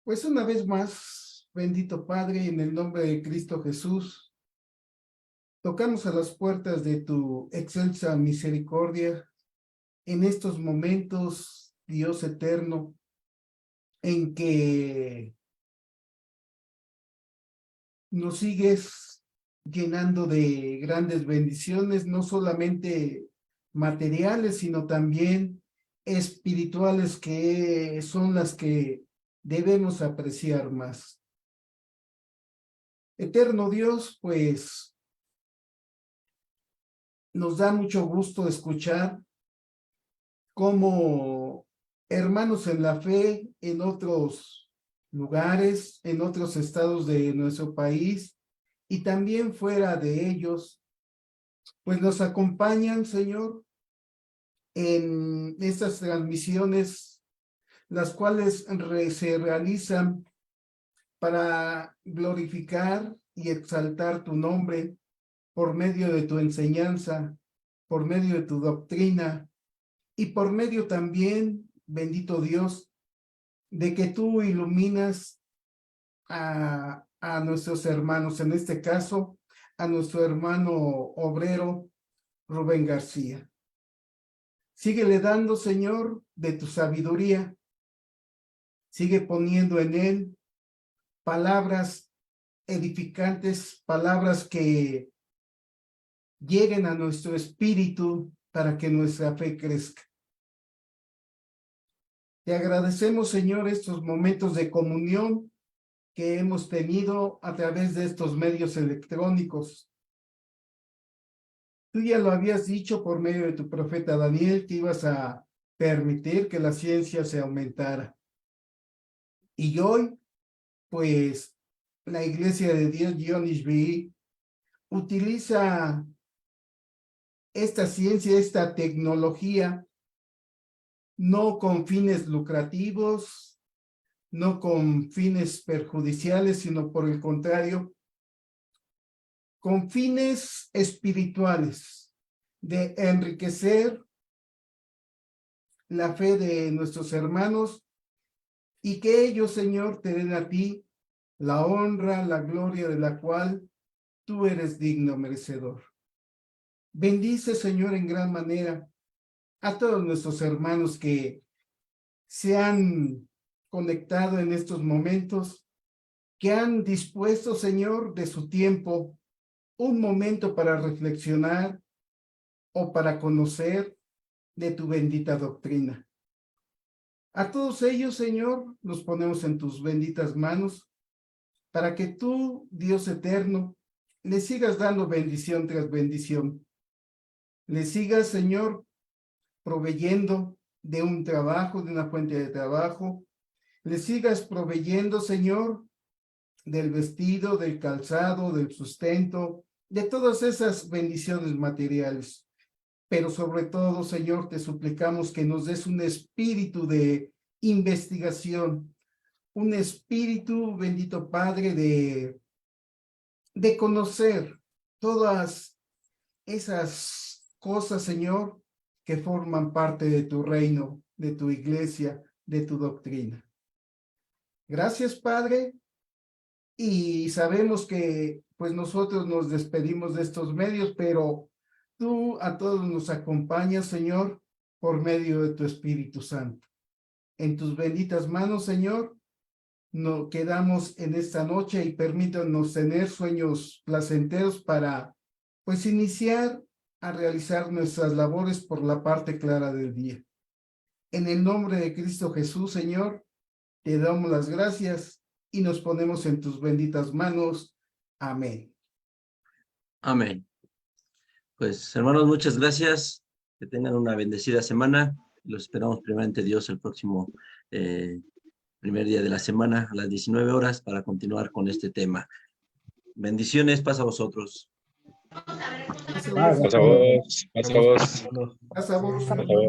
[SPEAKER 3] Pues una vez más, bendito Padre, en el nombre de Cristo Jesús, tocamos a las puertas de tu excelsa misericordia en estos momentos, Dios eterno, en que nos sigues llenando de grandes bendiciones, no solamente materiales, sino también espirituales, que son las que debemos apreciar más. Eterno Dios, pues nos da mucho gusto escuchar cómo hermanos en la fe en otros lugares, en otros estados de nuestro país y también fuera de ellos, pues nos acompañan, Señor, en estas transmisiones, las cuales se realizan para glorificar y exaltar tu nombre por medio de tu enseñanza, por medio de tu doctrina y por medio también, bendito Dios, de que tú iluminas a nuestros hermanos, en este caso, a nuestro hermano obrero Rubén García. Síguele dando, Señor, de tu sabiduría. Sigue poniendo en él palabras edificantes, palabras que lleguen a nuestro espíritu para que nuestra fe crezca. Te agradecemos, Señor, estos momentos de comunión que hemos tenido a través de estos medios electrónicos. Tú ya lo habías dicho por medio de tu profeta Daniel, que ibas a permitir que la ciencia se aumentara. Y hoy, pues, la Iglesia de Dios, Yonishbi, utiliza esta ciencia, esta tecnología, no con fines lucrativos, no con fines perjudiciales, sino por el contrario, con fines espirituales de enriquecer la fe de nuestros hermanos y que ellos, Señor, te den a ti la honra, la gloria de la cual tú eres digno, merecedor. Bendice, Señor, en gran manera a todos nuestros hermanos que se han conectado en estos momentos, que han dispuesto, Señor, de su tiempo, un momento para reflexionar o para conocer de tu bendita doctrina. A todos ellos, Señor, los ponemos en tus benditas manos, para que tú, Dios eterno, les sigas dando bendición tras bendición. Les sigas, Señor, proveyendo de un trabajo, de una fuente de trabajo. Les sigas proveyendo, Señor, del vestido, del calzado, del sustento, de todas esas bendiciones materiales. Pero sobre todo, Señor, te suplicamos que nos des un espíritu de investigación, un espíritu, bendito Padre, de conocer todas esas cosas, Señor, que forman parte de tu reino, de tu iglesia, de tu doctrina. Gracias, Padre, y sabemos que pues nosotros nos despedimos de estos medios, pero tú a todos nos acompañas, Señor, por medio de tu Espíritu Santo. En tus benditas manos, Señor, nos quedamos en esta noche y permítanos tener sueños placenteros para, pues, iniciar a realizar nuestras labores por la parte clara del día. En el nombre de Cristo Jesús, Señor, te damos las gracias y nos ponemos en tus benditas manos. Amén.
[SPEAKER 1] Amén. Pues, hermanos, muchas gracias. Que tengan una bendecida semana. Los esperamos primeramente Dios el próximo primer día de la semana a las 19 horas para continuar con este tema. Bendiciones, paz a vosotros.
[SPEAKER 3] Paz a
[SPEAKER 6] Pasa
[SPEAKER 3] vos.
[SPEAKER 6] vos, pasa vos,
[SPEAKER 3] Paz a vos.
[SPEAKER 6] pasa vos.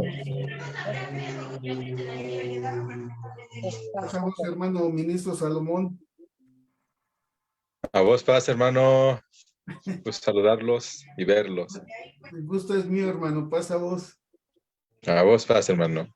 [SPEAKER 3] Paz a vos, hermano ministro Salomón.
[SPEAKER 6] A vos, paz, hermano. Pues saludarlos y verlos.
[SPEAKER 3] El gusto es mío, hermano. Paz a vos.
[SPEAKER 6] A vos, paz, hermano.